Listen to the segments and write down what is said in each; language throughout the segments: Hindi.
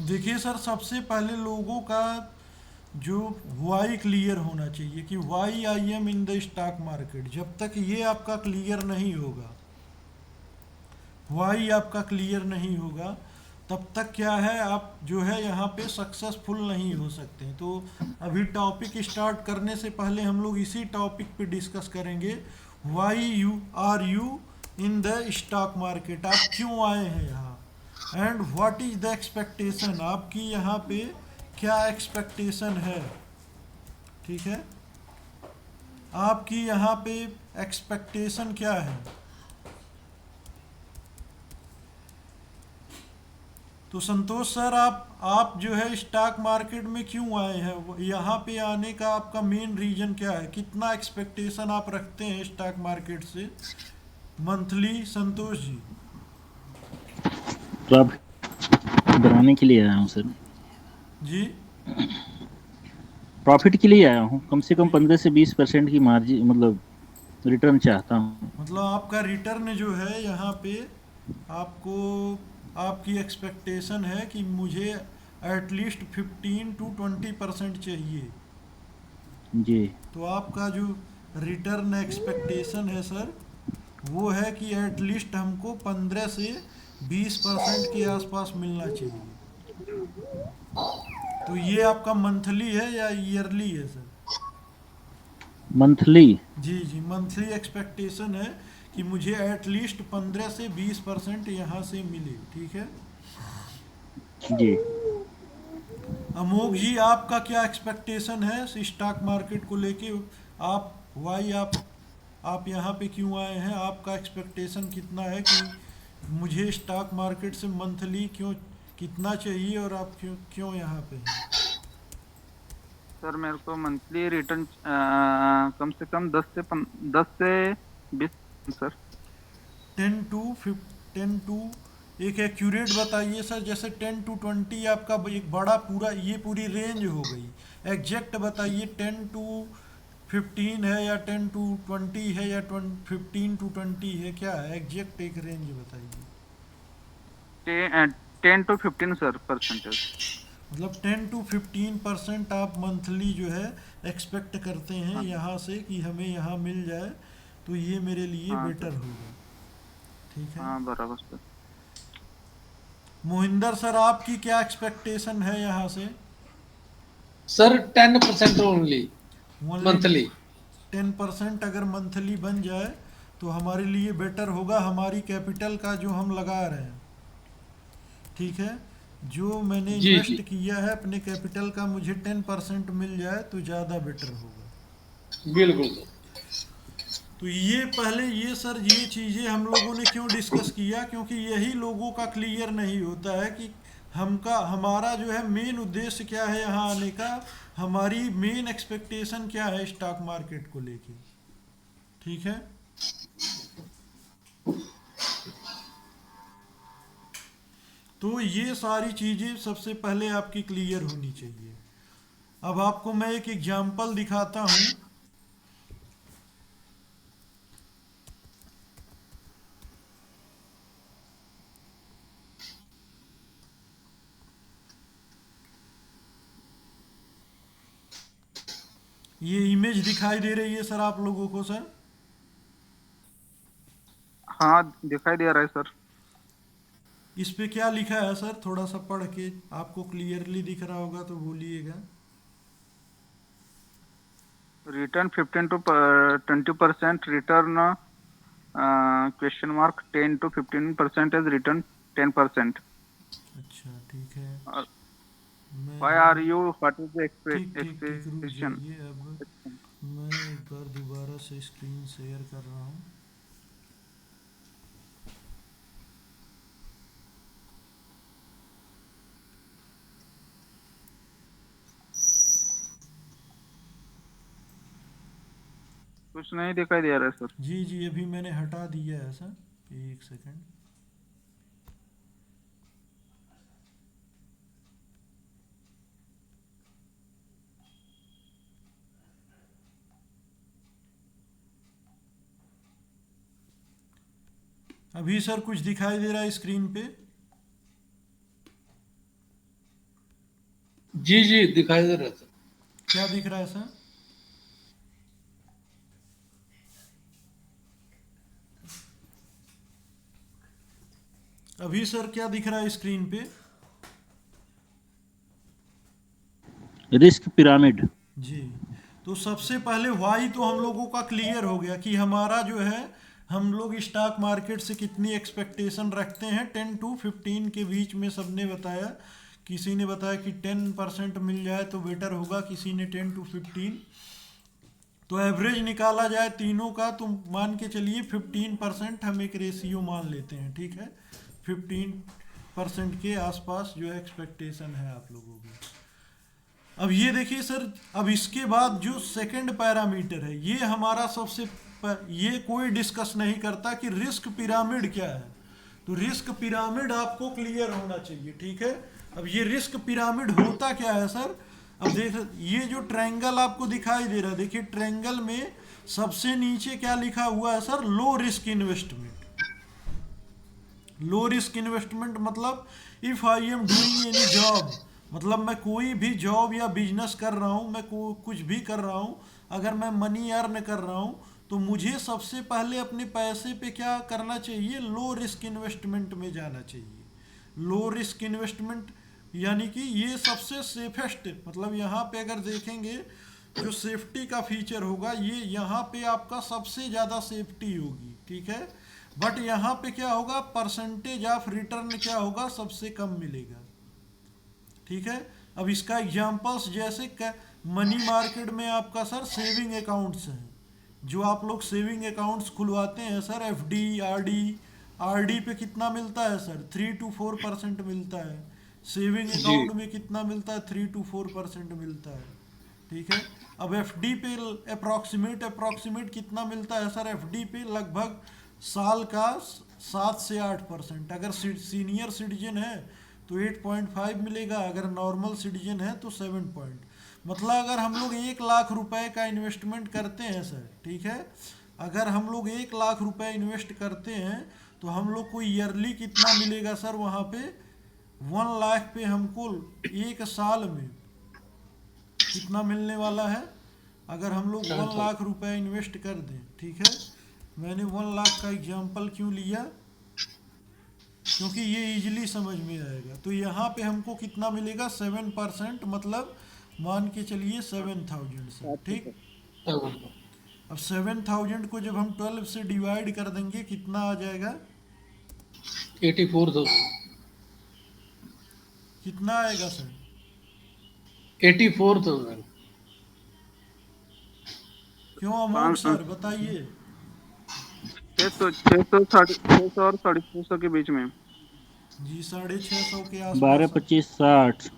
देखिए सर, सबसे पहले लोगों का जो वाई क्लियर होना चाहिए कि why I am in the stock market. जब तक ये आपका क्लियर नहीं होगा, वाई आपका क्लियर नहीं होगा, तब तक क्या है, आप जो है यहाँ पे सक्सेसफुल नहीं हो सकते। तो अभी टॉपिक स्टार्ट करने से पहले हम लोग इसी टॉपिक पे डिस्कस करेंगे। Why you are you in the stock market, आप क्यों आए हैं यहाँ, and what is the expectation, आपकी यहाँ पे क्या एक्सपेक्टेशन है। ठीक है, आपकी यहाँ पे एक्सपेक्टेशन क्या है। तो संतोष सर, आप जो है स्टॉक मार्केट में क्यों आए हैं, यहाँ पे आने का आपका मेन रीजन क्या है, कितना एक्सपेक्टेशन आप रखते हैं स्टॉक मार्केट से मंथली, संतोष जी। प्रॉफिट बनाने के लिए आया हूँ सर। जी। प्रॉफिट के लिए आया हूँ, कम से कम 15 से 20% की मार्जिन मतलब रिटर्न चाहता हूँ। मतलब आपका रिटर्न जो है यहाँ पे, आपको, आपकी एक्सपेक्टेशन है कि मुझे एटलीस्ट 15 to 20% चाहिए। जी। तो आपका जो रिटर्न एक्सपेक्टेशन है सर, वो है कि एटलीस्ट हमको 15 से 20% के आसपास मिलना चाहिए। तो ये आपका मंथली है या ईयरली है सर। मंथली। जी जी, मंथली एक्सपेक्टेशन है कि मुझे एटलीस्ट 15 से 20% यहाँ से मिले। ठीक है। जी। अमोक जी, आपका क्या एक्सपेक्टेशन है स्टॉक मार्केट को लेके, आप वाई आप यहाँ पे क्यों आए हैं, आपका एक्सपेक्टेशन कितना है कि मुझे स्टॉक मार्केट से मंथली क्यों, कितना चाहिए, और आप क्यों क्यों यहाँ पे हैं। सर मेरे को मंथली रिटर्न कम से कम 10 से 20 सर। 10 to एक एक्यूरेट बताइए सर, जैसे 10 to 20 आपका एक बड़ा पूरा ये पूरी रेंज हो गई। एग्जैक्ट बताइए, 10 to 15 है या 10 to 20 है या 15 to 20 है, क्या है एग्जैक्ट एक रेंज बताइए। 10 to 15 सर परसेंटेज। मतलब 10 to 15% आप मंथली जो है एक्सपेक्ट करते हैं हाँ। यहाँ से कि हमें यहाँ मिल जाए, तो ये मेरे लिए हाँ सर। बेटर होगा। ठीक है। हाँ बराबर सर। मोहिंदर सर, आपकी क्या एक्सपेक्टेशन है यहाँ से। Sir 10% only only monthly. 10% अगर मंथली बन जाए तो हमारे लिए बेटर होगा, हमारी कैपिटल का जो हम लगा रहे हैं। ठीक है, जो मैंने जी जी इन्वेस्ट किया है अपने कैपिटल का, मुझे 10% मिल जाए तो ज़्यादा बेटर होगा। बिल्कुल सर। तो ये पहले, ये सर, ये चीज़ें हम लोगों ने क्यों डिस्कस किया, क्योंकि यही लोगों का क्लियर नहीं होता है कि हमका, हमारा जो है मेन उद्देश्य क्या है यहाँ आने का, हमारी मेन एक्सपेक्टेशन क्या है स्टॉक मार्केट को लेके। ठीक है। तो ये सारी चीज़ें सबसे पहले आपकी क्लियर होनी चाहिए। अब आपको मैं एक एग्जांपल दिखाता हूँ। ये इमेज दिखाई दे रही है सर आप लोगों को सर। हाँ दिखाई दे रहा है सर। इस पे क्या लिखा है सर, थोड़ा सा पढ़ के, आपको क्लियरली दिख रहा होगा तो बोलिएगा। Return 15 to 20% return question mark 10 to 15% is return 10%। अच्छा ठीक है। मैं वाई हम are you what is the ठीक ठीक ठीक, रुक एक्सपेक्टेशन। जाइए। अब मैं एक बार दोबारा से स्क्रीन शेयर कर रहा हूँ। कुछ नहीं दिखाई दे रहा है सर। जी जी, अभी मैंने हटा दिया है सर, एक सेकंड। अभी सर कुछ दिखाई दे रहा है स्क्रीन पे। जी जी दिखाई दे रहा था। क्या दिख रहा है सर? अभी सर क्या दिख रहा है स्क्रीन पे? Risk pyramid. जी। तो सबसे पहले वाई तो हम लोगों का क्लियर हो गया कि हमारा जो है, हम लोग स्टॉक मार्केट से कितनी एक्सपेक्टेशन रखते हैं। 10 to 15 के बीच में सबने बताया। किसी ने बताया कि 10% मिल जाए तो बेटर होगा, किसी ने 10 to 15। तो एवरेज निकाला जाए तीनों का तो मान के चलिए 15% हम एक रेशियो मान लेते हैं, ठीक है। 15% के आसपास जो है एक्सपेक्टेशन है आप लोगों की। अब ये देखिए सर, अब इसके बाद जो सेकंड पैरामीटर है, ये हमारा ये कोई डिस्कस नहीं करता कि रिस्क पिरामिड क्या है। तो रिस्क पिरामिड आपको क्लियर होना चाहिए, ठीक है। अब ये रिस्क पिरामिड होता क्या है सर? अब देख, ये जो ट्रायंगल आपको दिखाई दे रहा है, देखिए ट्रायंगल में सबसे नीचे क्या लिखा हुआ है sir? Low risk investment. Low risk investment मतलब if I am doing any job, मतलब मैं कोई भी जॉब या बिजनेस कर रहा हूँ, मैं कुछ भी कर रहा हूँ, अगर मैं मनी अर्न कर रहा हूँ तो मुझे सबसे पहले अपने पैसे पे क्या करना चाहिए? लो रिस्क इन्वेस्टमेंट में जाना चाहिए। लो रिस्क इन्वेस्टमेंट यानी कि ये सबसे सेफेस्ट, मतलब यहाँ पे अगर देखेंगे जो सेफ्टी का फीचर होगा, ये यहाँ पे आपका सबसे ज़्यादा सेफ्टी होगी, ठीक है। बट यहाँ पे क्या होगा? परसेंटेज ऑफ रिटर्न क्या होगा? सबसे कम मिलेगा, ठीक है। अब इसका एग्जांपल्स जैसे मनी मार्केट में आपका सर सेविंग अकाउंट्स हैं, जो आप लोग सेविंग अकाउंट्स खुलवाते हैं सर, एफडी, आरडी। आरडी पे कितना मिलता है सर? 3 to 4% मिलता है। सेविंग जी अकाउंट में कितना मिलता है? 3 to 4% मिलता है, ठीक है। अब एफडी पे अप्रोक्सीमेट कितना मिलता है सर? एफडी पे लगभग साल का 7 से 8%। अगर सीनियर सिटीजन है तो 8.5 मिलेगा, अगर नॉर्मल सिटीजन है तो 7 मतलब अगर हम लोग 1 लाख रुपए का इन्वेस्टमेंट करते हैं सर, ठीक है, अगर हम लोग 1 लाख रुपए इन्वेस्ट करते हैं तो हम लोग को ईयरली कितना मिलेगा सर? वहाँ पे 1 लाख पे हमको एक साल में कितना मिलने वाला है? अगर हम लोग 1 लाख रुपए इन्वेस्ट कर दें, ठीक है। मैंने 1 लाख का एग्जाम्पल क्यों लिया? क्योंकि ये इजीली समझ में आएगा। तो यहाँ पे हमको कितना मिलेगा? 7%, मतलब मान के चलिए 7,000 सर, ठीक। अब 7,000 को जब हम 12 से डिवाइड कर देंगे कितना आ जाएगा? 84,000 कितना आएगा सर? 84,000 क्यों अमोघ सर, बताइए। 600 और 650 के बीच में। जी 650 के आसपास 12, 25, 60।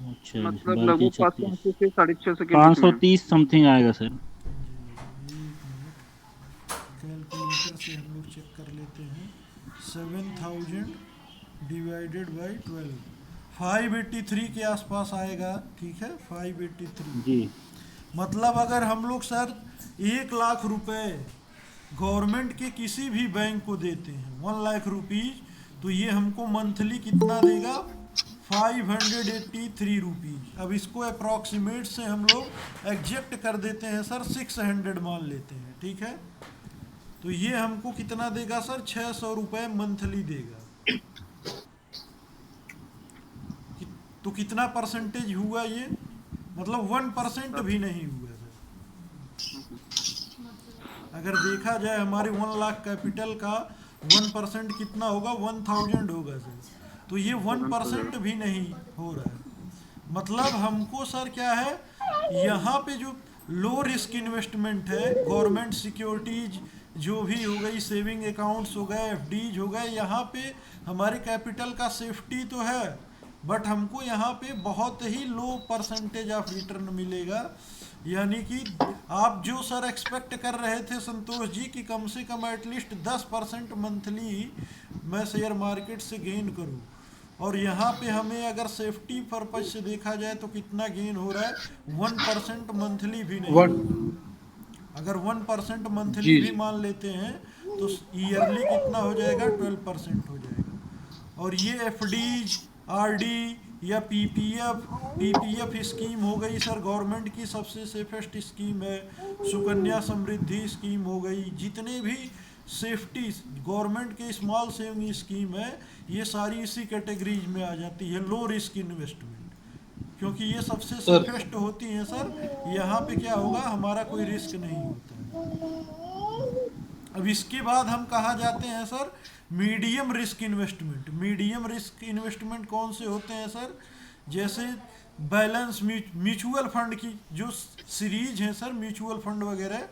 अच्छा, मतलब 12 लगभग 36, 580 से 650 के बीच में। 530 समथिंग आएगा सर। जी, कैलकुलेटर से हम लोग चेक कर लेते हैं। 7,000 डिवाइडेड बाई 12, 583 के आसपास आएगा, ठीक है। 583। जी मतलब अगर हम लोग सर 1 लाख रुपए गवर्नमेंट के किसी भी बैंक को देते हैं, 1 लाख रुपीज, तो ये हमको मंथली कितना देगा? 583 रुपीज। अब इसको अप्रॉक्सीमेट से हम लोग एग्जैक्ट कर देते हैं सर, 600 मान लेते हैं, ठीक है। तो ये हमको कितना देगा सर? 600 रुपये मंथली देगा। तो कितना परसेंटेज हुआ ये? मतलब 1% भी नहीं हुआ सर। अगर देखा जाए हमारे 1 लाख कैपिटल का 1% कितना होगा? 1,000 होगा सर। तो ये 1% भी नहीं हो रहा है। मतलब हमको सर क्या है, यहाँ पे जो लो रिस्क इन्वेस्टमेंट है, गवर्नमेंट सिक्योरिटीज जो भी हो गई, सेविंग अकाउंट्स हो गए, एफडीज हो गए, यहाँ पे हमारे कैपिटल का सेफ्टी तो है, बट हमको यहाँ पे बहुत ही लो परसेंटेज ऑफ रिटर्न मिलेगा। यानी कि आप जो सर एक्सपेक्ट कर रहे थे संतोष जी कि कम से कम एटलीस्ट 10% मंथली मैं शेयर मार्केट से गेन करूं, और यहाँ पे हमें अगर सेफ्टी पर्पज से देखा जाए तो कितना गेन हो रहा है? 1% मंथली भी नहीं। अगर 1% मंथली भी मान लेते हैं तो ईयरली कितना हो जाएगा? 12% हो जाएगा। और ये एफडीज, आरडी, या पीपीएफ स्कीम हो गई सर, गवर्नमेंट की सबसे सेफेस्ट स्कीम है। सुकन्या समृद्धि स्कीम हो गई, जितने भी सेफ्टी गवर्नमेंट के स्मॉल सेविंग स्कीम है, ये सारी इसी कैटेगरीज में आ जाती है, लो रिस्क इन्वेस्टमेंट, क्योंकि ये सबसे सर सेफेस्ट होती हैं सर। यहाँ पे क्या होगा, हमारा कोई रिस्क नहीं होता है। अब इसके बाद हम कहाँ जाते हैं sir, medium risk investment. Medium risk investment कौन से होते हैं सर, जैसे बैलेंस म्यूचुअल फंड की जो सीरीज है सर, म्यूचुअल फंड वगैरह,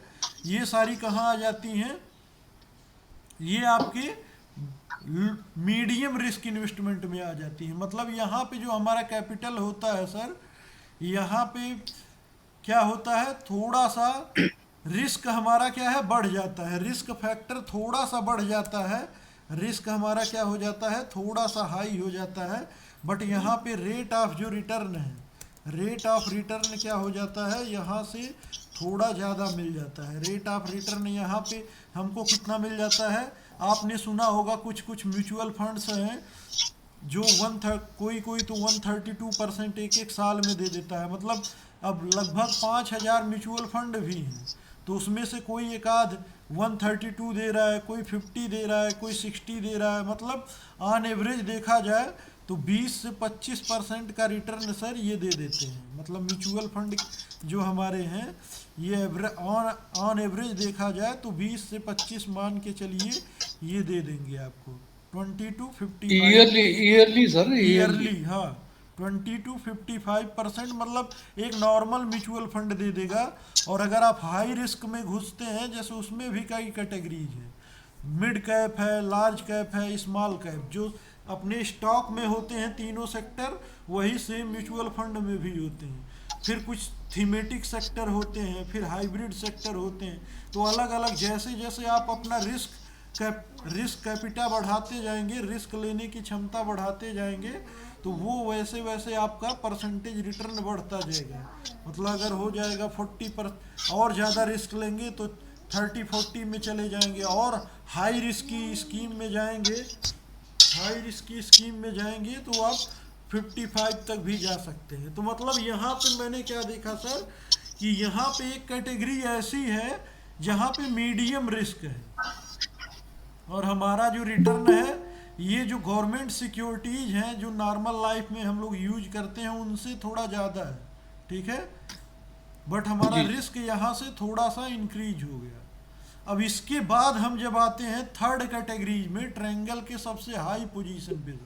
ये सारी कहाँ आ जाती हैं, ये आपके मीडियम रिस्क इन्वेस्टमेंट में आ जाती है। मतलब यहाँ पे जो हमारा कैपिटल होता है सर, यहाँ पे क्या होता है, थोड़ा सा रिस्क हमारा क्या है, बढ़ जाता है, रिस्क फैक्टर थोड़ा सा बढ़ जाता है, रिस्क हमारा क्या हो जाता है, थोड़ा सा हाई हो जाता है। बट यहाँ पे रेट ऑफ जो रिटर्न है, रेट ऑफ रिटर्न क्या हो जाता है, यहाँ से थोड़ा ज़्यादा मिल जाता है। रेट ऑफ रिटर्न यहाँ पे हमको कितना मिल जाता है, आपने सुना होगा कुछ कुछ म्यूचुअल फंड्स हैं जो कोई तो 132% एक एक साल में दे देता है। मतलब अब लगभग 5,000 म्यूचुअल फंड भी हैं, तो उसमें से कोई एक आध 132 दे रहा है, कोई 50 दे रहा है, कोई 60 दे रहा है। मतलब ऑन एवरेज देखा जाए तो 20 से 25% का रिटर्न सर ये दे देते हैं। मतलब म्यूचुअल फंड जो हमारे हैं, ये ऑन एवरेज देखा जाए तो 20 से 25 मान के चलिए ये दे देंगे आपको, 20 to 55 ईयरली सर, ईयरली। हाँ, 20 to 55%, मतलब एक नॉर्मल म्यूचुअल फंड दे देगा। और अगर आप हाई रिस्क में घुसते हैं, जैसे उसमें भी कई कैटेगरीज हैं, मिड कैप है, लार्ज कैप है, स्मॉल कैप, जो अपने स्टॉक में होते हैं तीनों सेक्टर, वही सेम म्यूचुअल फंड में भी होते हैं। फिर कुछ थीमेटिक सेक्टर होते हैं, फिर हाइब्रिड सेक्टर होते हैं। तो अलग अलग जैसे जैसे आप अपना रिस्क कैपिटा बढ़ाते जाएंगे, रिस्क लेने की क्षमता बढ़ाते जाएंगे, तो वो वैसे वैसे आपका परसेंटेज रिटर्न बढ़ता जाएगा। मतलब अगर हो जाएगा 40% और ज़्यादा रिस्क लेंगे तो 30-40 में चले जाएंगे, और हाई रिस्क की स्कीम में जाएंगे, हाई रिस्क की स्कीम में जाएंगे तो आप 55 तक भी जा सकते हैं। तो मतलब यहाँ पे मैंने क्या देखा सर, कि यहाँ पे एक कैटेगरी ऐसी है जहाँ पे मीडियम रिस्क है, और हमारा जो रिटर्न है, ये जो गवर्नमेंट सिक्योरिटीज हैं जो नॉर्मल लाइफ में हम लोग यूज करते हैं, उनसे थोड़ा ज़्यादा है, ठीक है। बट हमारा रिस्क यहाँ से थोड़ा सा इंक्रीज हो गया। अब इसके बाद हम जब आते हैं थर्ड कैटेगरी में, ट्रायंगल के सबसे हाई पोजीशन पे,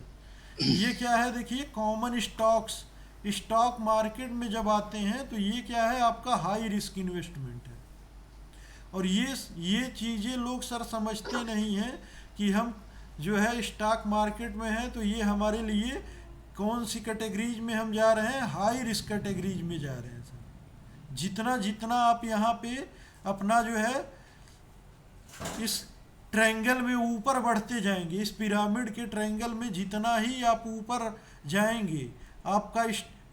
ये क्या है देखिए, कॉमन स्टॉक्स। स्टॉक मार्केट में जब आते हैं तो ये क्या है, आपका हाई रिस्क इन्वेस्टमेंट है। और ये चीज़ें लोग सर समझते नहीं हैं कि हम जो है स्टॉक मार्केट में हैं, तो ये हमारे लिए कौन सी कैटेगरीज में हम जा रहे हैं, हाई रिस्क कैटेगरीज में जा रहे हैं सर। जितना जितना आप यहाँ पे अपना जो है इस ट्रायंगल में ऊपर बढ़ते जाएंगे, इस पिरामिड के ट्रायंगल में जितना ही आप ऊपर जाएंगे, आपका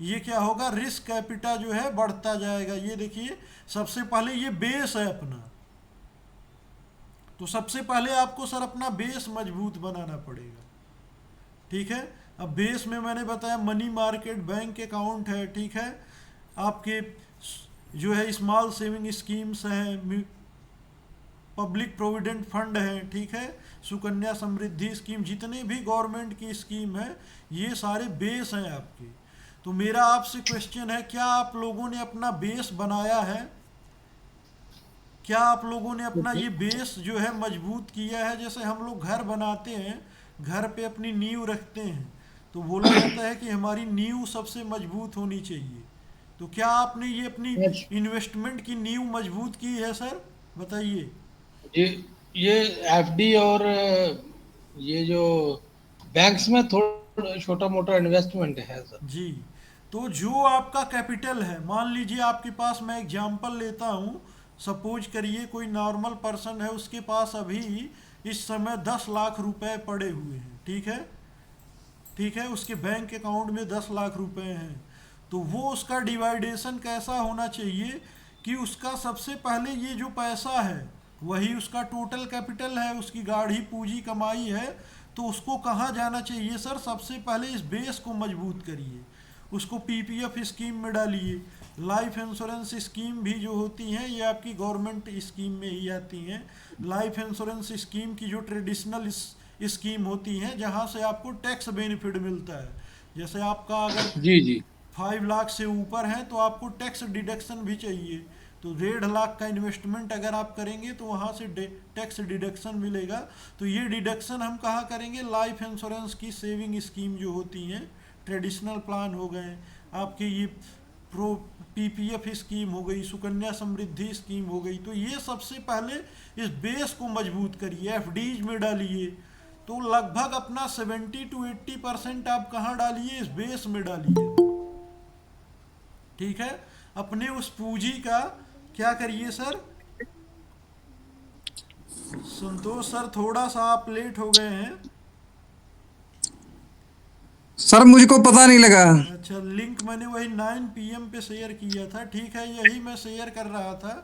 ये क्या होगा, रिस्क कैपिटा जो है बढ़ता जाएगा। ये देखिए, सबसे पहले ये बेस है अपना, तो सबसे पहले आपको सर अपना बेस मजबूत बनाना पड़ेगा, ठीक है। अब बेस में मैंने बताया मनी मार्केट, बैंक अकाउंट है, ठीक है, आपके जो है स्मॉल सेविंग स्कीम्स हैं, पब्लिक प्रोविडेंट फंड है, ठीक है, सुकन्या समृद्धि स्कीम, जितने भी गवर्नमेंट की स्कीम है, ये सारे बेस हैं आपके। तो मेरा आपसे क्वेश्चन है, क्या आप लोगों ने अपना बेस बनाया है? क्या आप लोगों ने अपना ये बेस जो है मजबूत किया है? जैसे हम लोग घर बनाते हैं, घर पे अपनी नींव रखते हैं, तो बोला जाता है कि हमारी नींव सबसे मजबूत होनी चाहिए। तो क्या आपने ये अपनी इन्वेस्टमेंट की नींव मजबूत की है सर? बताइए। ये एफडी और ये जो बैंक्स में थोड़ा छोटा मोटा इन्वेस्टमेंट है सर जी। तो जो आपका कैपिटल है, मान लीजिए आपके पास, मैं एग्जांपल लेता हूँ, सपोज करिए कोई नॉर्मल पर्सन है, उसके पास अभी इस समय 10 लाख रुपए पड़े हुए हैं, ठीक है, ठीक है, उसके बैंक अकाउंट में 10 लाख रुपए हैं। तो वो उसका डिवाइडेशन कैसा होना चाहिए कि उसका सबसे पहले ये जो पैसा है वही उसका टोटल कैपिटल है, उसकी गाढ़ी पूंजी कमाई है, तो उसको कहाँ जाना चाहिए सर? सबसे पहले इस बेस को मजबूत करिए, उसको पीपीएफ स्कीम में डालिए। लाइफ इंश्योरेंस स्कीम भी जो होती हैं ये आपकी गवर्नमेंट स्कीम में ही आती हैं। लाइफ इंश्योरेंस स्कीम की जो ट्रेडिशनल स्कीम होती हैं जहाँ से आपको टैक्स बेनिफिट मिलता है, जैसे आपका अगर जी जी 5 लाख से ऊपर है तो आपको टैक्स डिडक्शन भी चाहिए, तो 1.5 लाख का इन्वेस्टमेंट अगर आप करेंगे तो वहाँ से टैक्स डिडक्शन मिलेगा। तो ये डिडक्शन हम कहाँ करेंगे? लाइफ इंश्योरेंस की सेविंग स्कीम जो होती हैं, ट्रेडिशनल प्लान हो गए आपके, ये प्रो पीपीएफ स्कीम हो गई, सुकन्या समृद्धि स्कीम हो गई। तो ये सबसे पहले इस बेस को मजबूत करिए, एफडीज में डालिए। तो लगभग अपना 70 to 80% आप कहाँ डालिए? इस बेस में डालिए। ठीक है, अपने उस पूंजी का क्या करिए सर? संतोष सर थोड़ा सा आप लेट हो गए हैं। सर मुझको पता नहीं लगा। अच्छा, लिंक मैंने वही 9 PM पे शेयर किया था। ठीक है, यही मैं शेयर कर रहा था।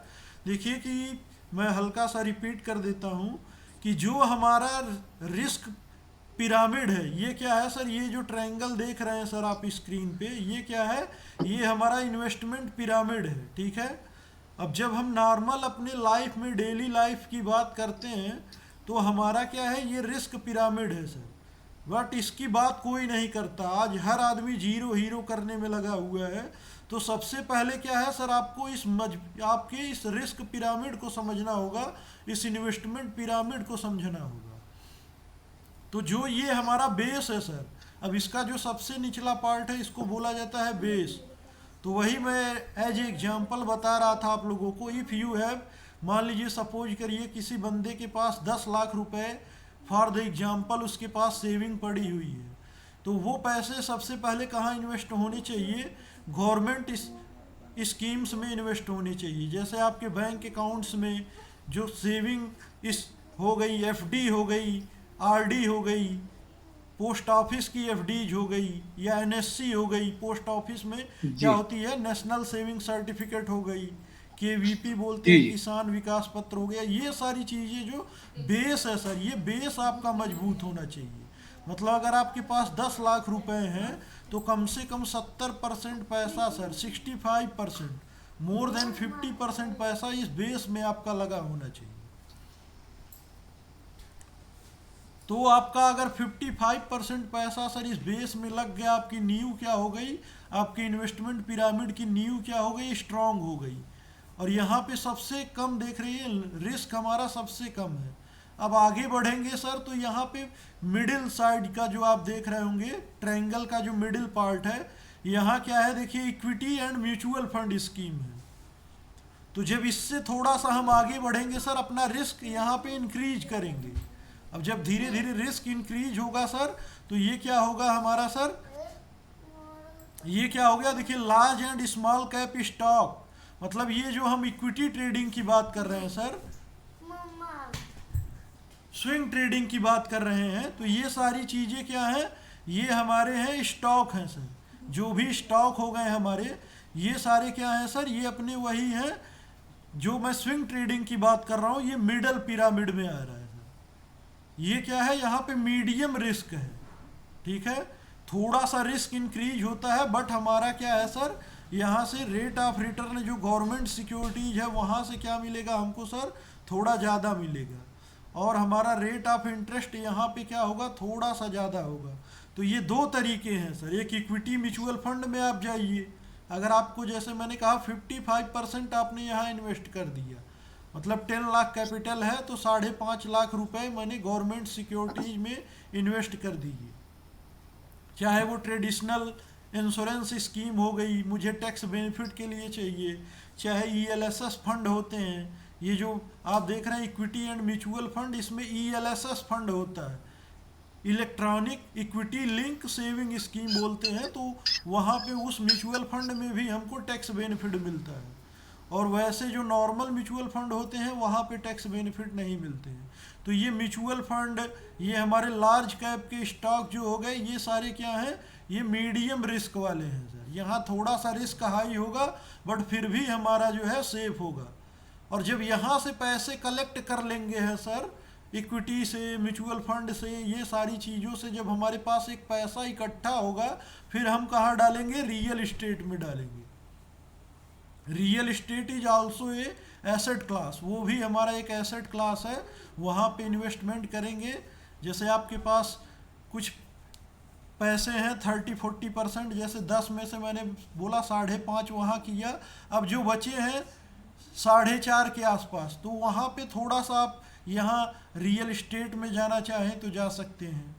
देखिए कि मैं हल्का सा रिपीट कर देता हूँ कि जो हमारा रिस्क पिरामिड है, ये क्या है सर? ये जो ट्रायंगल देख रहे हैं सर आप स्क्रीन पे, ये क्या है? ये हमारा इन्वेस्टमेंट पिरामिड है। ठीक है, अब जब हम नॉर्मल अपने लाइफ में डेली लाइफ की बात करते हैं तो हमारा क्या है? ये रिस्क पिरामिड है सर, बट इसकी बात कोई नहीं करता। आज हर आदमी जीरो हीरो करने में लगा हुआ है। तो सबसे पहले क्या है सर? आपको आपके इस रिस्क पिरामिड को समझना होगा, इस इन्वेस्टमेंट पिरामिड को समझना होगा। तो जो ये हमारा बेस है सर, अब इसका जो सबसे निचला पार्ट है इसको बोला जाता है बेस। तो वही मैं एज एग्जाम्पल बता रहा था आप लोगों को। इफ़ यू हैव, मान लीजिए सपोज करिए किसी बंदे के पास 10 लाख रुपए फॉर द एग्जाम्पल उसके पास सेविंग पड़ी हुई है, तो वो पैसे सबसे पहले कहाँ इन्वेस्ट होने चाहिए? गवर्नमेंट स्कीम्स में इन्वेस्ट होने चाहिए। जैसे आपके बैंक अकाउंट्स में जो सेविंग इस हो गई, एफडी हो गई, आरडी हो गई, पोस्ट ऑफिस की एफडीज हो गई, या एनएससी हो गई। पोस्ट ऑफिस में क्या होती है? नेशनल सेविंग सर्टिफिकेट हो गई, केवीपी बोलते हैं, किसान विकास पत्र हो गया। ये सारी चीज़ें जो बेस है सर, ये बेस आपका मजबूत होना चाहिए। मतलब अगर आपके पास 10 लाख रुपए हैं तो कम से कम 70% पैसा सर, 65%, मोर देन 50% पैसा इस बेस में आपका लगा होना चाहिए। तो आपका अगर 55% पैसा सर इस बेस में लग गया, आपकी नींव क्या हो गई? आपकी इन्वेस्टमेंट पिरामिड की नींव क्या हो गई? स्ट्रांग हो गई। और यहाँ पे सबसे कम देख रही है, रिस्क हमारा सबसे कम है। अब आगे बढ़ेंगे सर तो यहाँ पे मिडिल साइड का जो आप देख रहे होंगे, ट्रायंगल का जो मिडिल पार्ट है, यहाँ क्या है? देखिए, equity and mutual fund scheme है। तो जब इससे थोड़ा सा हम आगे बढ़ेंगे सर, अपना रिस्क यहाँ पे इंक्रीज करेंगे। अब जब धीरे धीरे रिस्क इंक्रीज होगा सर, तो ये क्या होगा हमारा सर? ये क्या हो गया? देखिए, large and small cap stock, मतलब ये जो हम इक्विटी ट्रेडिंग की बात कर रहे हैं सर, स्विंग ट्रेडिंग की बात कर रहे हैं, तो ये सारी चीजें क्या हैं? ये हमारे हैं स्टॉक हैं सर। जो भी स्टॉक हो गए हमारे, ये सारे क्या हैं सर? ये अपने वही हैं जो मैं स्विंग ट्रेडिंग की बात कर रहा हूँ। ये मिडल पिरामिड में आ रहा है सर। ये क्या है? यहाँ पे मीडियम रिस्क है। ठीक है, थोड़ा सा रिस्क इंक्रीज होता है, बट हमारा क्या है सर? यहाँ से रेट ऑफ रिटर्न जो गवर्नमेंट सिक्योरिटीज है वहाँ से क्या मिलेगा हमको सर? थोड़ा ज़्यादा मिलेगा। और हमारा रेट ऑफ इंटरेस्ट यहाँ पे क्या होगा? थोड़ा सा ज़्यादा होगा। तो ये दो तरीके हैं सर। एक इक्विटी म्यूचुअल फंड में आप जाइए, अगर आपको जैसे मैंने कहा 55% आपने यहाँ इन्वेस्ट कर दिया, मतलब 10 लाख कैपिटल है तो 5.5 लाख रुपए मैंने गवर्नमेंट सिक्योरिटीज में इन्वेस्ट कर दिए। चाहे वो ट्रेडिशनल इंश्योरेंस स्कीम हो गई, मुझे टैक्स बेनिफिट के लिए चाहिए, चाहे ईएलएसएस फंड होते हैं, ये जो आप देख रहे हैं इक्विटी एंड म्यूचुअल फंड, इसमें ईएलएसएस फंड होता है, electronic equity link saving scheme बोलते हैं। तो वहाँ पे उस म्यूचुअल फंड में भी हमको टैक्स बेनिफिट मिलता है। और वैसे जो नॉर्मल म्यूचुअल फंड होते हैं वहाँ पे टैक्स बेनिफिट नहीं मिलते हैं। तो ये म्यूचुअल फंड, ये हमारे लार्ज कैप के स्टॉक जो हो गए, ये सारे क्या हैं? ये मीडियम रिस्क वाले हैं सर। यहाँ थोड़ा सा रिस्क हाई होगा, बट फिर भी हमारा जो है सेफ होगा। और जब यहाँ से पैसे कलेक्ट कर लेंगे हैं सर, इक्विटी से, म्यूचुअल फंड से, ये सारी चीज़ों से जब हमारे पास एक पैसा इकट्ठा होगा, फिर हम कहाँ डालेंगे? रियल इस्टेट में डालेंगे। Real estate is also a asset class, वो भी हमारा एक एसेट क्लास है, वहाँ पे इन्वेस्टमेंट करेंगे। जैसे आपके पास कुछ पैसे हैं 30-40%, जैसे 10 में से मैंने बोला 5.5 वहाँ किया, अब जो बचे हैं 4.5 के आसपास, तो वहाँ पे थोड़ा सा आप यहाँ रियल इस्टेट में जाना चाहें तो जा सकते हैं,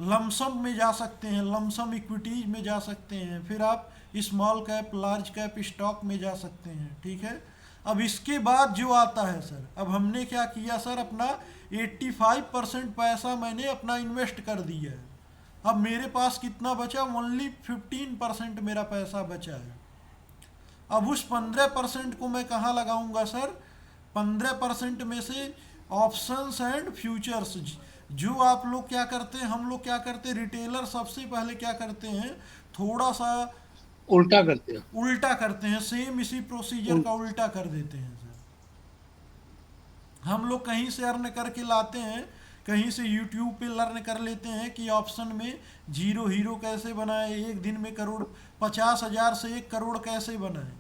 लमसम में जा सकते हैं, लमसम इक्विटीज में जा सकते हैं, फिर आप small cap, large cap stock में जा सकते हैं। ठीक है, अब इसके बाद जो आता है सर, अब हमने क्या किया सर, अपना 85% पैसा मैंने अपना इन्वेस्ट कर दिया है। अब मेरे पास कितना बचा? ओनली 15% मेरा पैसा बचा है। अब उस 15% को मैं कहाँ लगाऊंगा सर? 15% में से ऑप्शंस एंड फ्यूचर्स। जो आप लोग क्या करते हैं, हम लोग क्या करते हैं, रिटेलर सबसे पहले क्या करते हैं, थोड़ा सा उल्टा करते हैं। उल्टा करते हैं, सेम इसी प्रोसीजर का उल्टा कर देते हैं सर। हम लोग कहीं से अर्न करके लाते हैं, कहीं से यूट्यूब पे लर्न कर लेते हैं कि ऑप्शन में जीरो हीरो कैसे बनाए, एक दिन में करोड़ 50,000 से 1 करोड़ कैसे बनाए,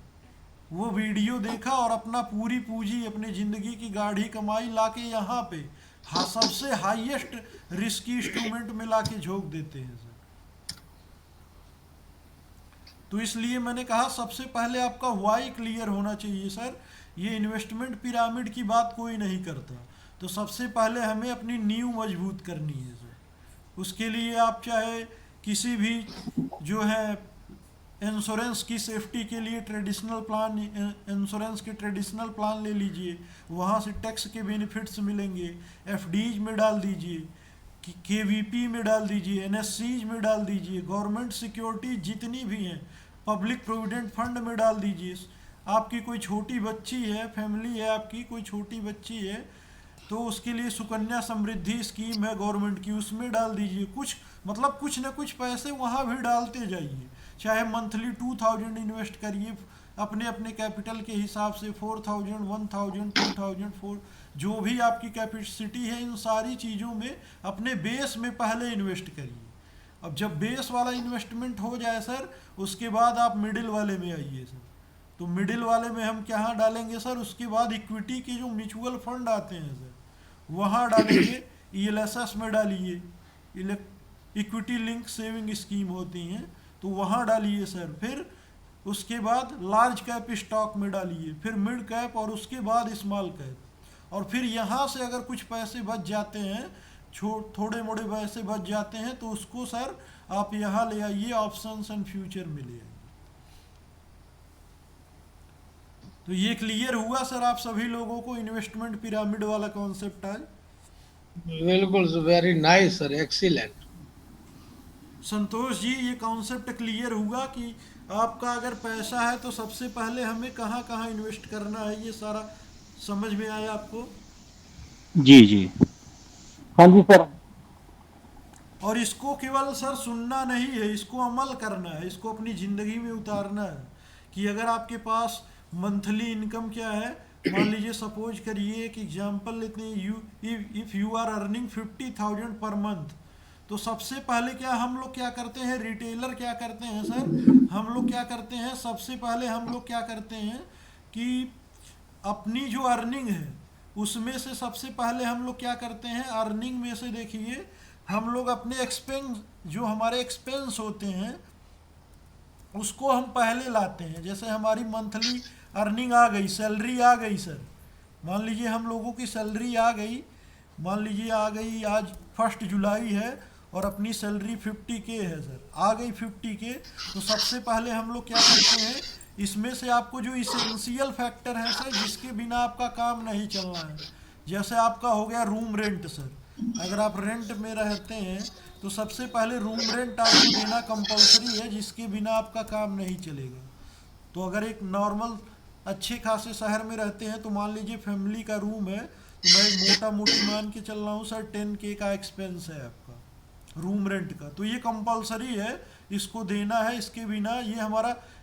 वो वीडियो देखा और अपना पूरी पूंजी, अपनी ज़िंदगी की गाढ़ी कमाई लाके यहाँ पे सबसे हाईएस्ट रिस्की इंस्ट्रूमेंट में लाके झोंक देते हैं सर। तो इसलिए मैंने कहा सबसे पहले आपका व्हाई क्लियर होना चाहिए सर। ये इन्वेस्टमेंट पिरामिड की बात कोई नहीं करता, तो सबसे पहले हमें अपनी नींव मजबूत करनी है सर। उसके लिए आप चाहे किसी भी जो है इंश्योरेंस की सेफ्टी के लिए ट्रेडिशनल प्लान, इंश्योरेंस के ट्रेडिशनल प्लान ले लीजिए, वहाँ से टैक्स के बेनिफिट्स मिलेंगे। एफडीज में डाल दीजिए, केवीपी में डाल दीजिए, एनएससीज में डाल दीजिए, गवर्नमेंट सिक्योरिटी जितनी भी हैं, पब्लिक प्रोविडेंट फंड में डाल दीजिए। आपकी कोई छोटी बच्ची है, फैमिली है आपकी, कोई छोटी बच्ची है, तो उसके लिए सुकन्या समृद्धि स्कीम है गवर्नमेंट की, उसमें डाल दीजिए। कुछ मतलब कुछ ना कुछ पैसे वहाँ भी डालते जाइए, चाहे मंथली 2000 इन्वेस्ट करिए अपने अपने कैपिटल के हिसाब से, 4000, 1000, 2000, 4 जो भी आपकी कैपेसिटी है, इन सारी चीज़ों में अपने बेस में पहले इन्वेस्ट करिए। अब जब बेस वाला इन्वेस्टमेंट हो जाए सर, उसके बाद आप मिडिल वाले में आइए सर। तो मिडिल वाले में हम क्या डालेंगे सर? उसके बाद इक्विटी के जो म्यूचुअल फंड आते हैं सर, वहाँ डालेंगे। ईएलएसएस में डालिए, इक्विटी लिंक सेविंग स्कीम होती हैं, तो वहाँ डालिए सर। फिर उसके बाद लार्ज कैप स्टॉक में डालिए, फिर मिड कैप, और उसके बाद स्मॉल कैप। और फिर यहाँ से अगर कुछ पैसे बच जाते हैं, थोड़े मोड़े पैसे बच जाते हैं, तो उसको सर आप यहाँ ले आइए, ऑप्शंस एंड फ्यूचर में ले आइए। तो ये क्लियर हुआ सर आप सभी लोगों को इन्वेस्टमेंट पिरामिड वाला कॉन्सेप्ट आज? बिल्कुल, very nice sir, excellent. Santosh ji, ये कॉन्सेप्ट क्लियर हुआ कि आपका अगर पैसा है तो सबसे पहले हमें कहाँ कहाँ इन्वेस्ट करना है, ये सारा समझ में आया आपको? जी जी, हाँ जी सर। और इसको केवल सर सुनना नहीं है, इसको अमल करना है, इसको अपनी ज़िंदगी में उतारना है। कि अगर आपके पास मंथली इनकम क्या है, मान लीजिए सपोज करिए एक एग्जांपल लेते हैं, if you are earning 50,000 per month, तो सबसे पहले क्या हम लोग क्या करते हैं, रिटेलर क्या करते हैं सर, हम लोग क्या करते हैं, सबसे पहले हम लोग क्या करते हैं कि अपनी जो अर्निंग है उसमें से सबसे पहले हम लोग क्या करते हैं, अर्निंग में से देखिए हम लोग अपने एक्सपेंस, जो हमारे एक्सपेंस होते हैं उसको हम पहले लाते हैं। जैसे हमारी मंथली अर्निंग आ गई, सैलरी आ गई सर, मान लीजिए हम लोगों की सैलरी आ गई, मान लीजिए आ गई, आज 1 जुलाई है और अपनी सैलरी 50K है सर, आ गई 50K। तो सबसे पहले हम लोग क्या करते हैं, इसमें से आपको जो इसेंशियल फैक्टर है सर, जिसके बिना आपका काम नहीं चलना है, जैसे आपका हो गया रूम रेंट सर, अगर आप रेंट में रहते हैं तो सबसे पहले रूम रेंट आपको देना कंपलसरी है, जिसके बिना आपका काम नहीं चलेगा। तो अगर एक नॉर्मल अच्छे खासे शहर में रहते हैं, तो मान लीजिए फैमिली का रूम है, तो मैं एक मोटा मोटी मान के चल रहा हूँ सर, 10K का एक्सपेंस है आपका रूम रेंट का, तो ये कंपलसरी है, इसको देना है। इसके बिना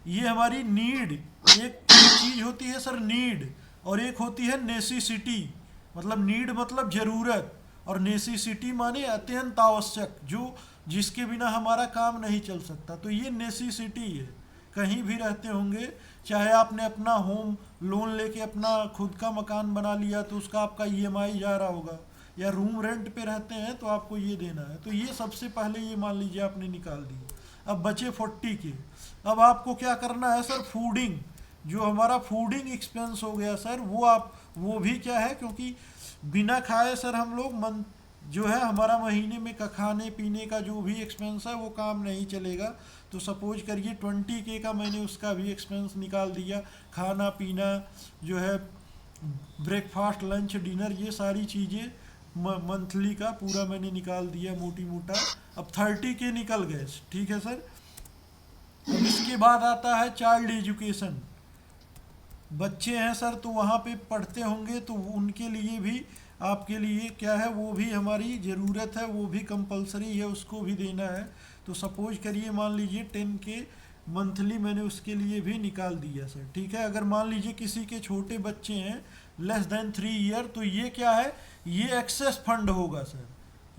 ये हमारी नीड, एक चीज़ होती है सर नीड, और एक होती है नेसेसिटी। मतलब नीड मतलब ज़रूरत, और नेसेसिटी माने अत्यंत आवश्यक, जो जिसके बिना हमारा काम नहीं चल सकता। तो ये नेसेसिटी है। कहीं भी रहते होंगे, चाहे आपने अपना होम लोन लेके अपना खुद का मकान बना लिया तो उसका आपका ईएमआई जा रहा होगा, या रूम रेंट पे रहते हैं तो आपको ये देना है। तो ये सबसे पहले ये मान लीजिए आपने निकाल दी। अब बचे 40 के। अब आपको क्या करना है सर, फूडिंग, जो हमारा फूडिंग एक्सपेंस हो गया सर, वो भी क्या है, क्योंकि बिना खाए सर हम लोग जो है हमारा महीने में का खाने पीने का जो भी एक्सपेंस है वो काम नहीं चलेगा। तो सपोज करिए 20K का मैंने उसका भी एक्सपेंस निकाल दिया, खाना पीना जो है, ब्रेकफास्ट लंच डिनर, ये सारी चीज़ें मंथली का पूरा मैंने निकाल दिया मोटी मोटा। अब 30K निकल गए, ठीक है सर। अब इसके बाद आता है चाइल्ड एजुकेशन। बच्चे हैं सर तो वहाँ पे पढ़ते होंगे, तो उनके लिए भी आपके लिए क्या है, वो भी हमारी ज़रूरत है, वो भी कंपलसरी है, उसको भी देना है। तो सपोज करिए मान लीजिए 10K मंथली मैंने उसके लिए भी निकाल दिया सर, ठीक है। अगर मान लीजिए किसी के छोटे बच्चे हैं लेस देन 3 ईयर, तो ये क्या है, ये एक्सेस फंड होगा सर।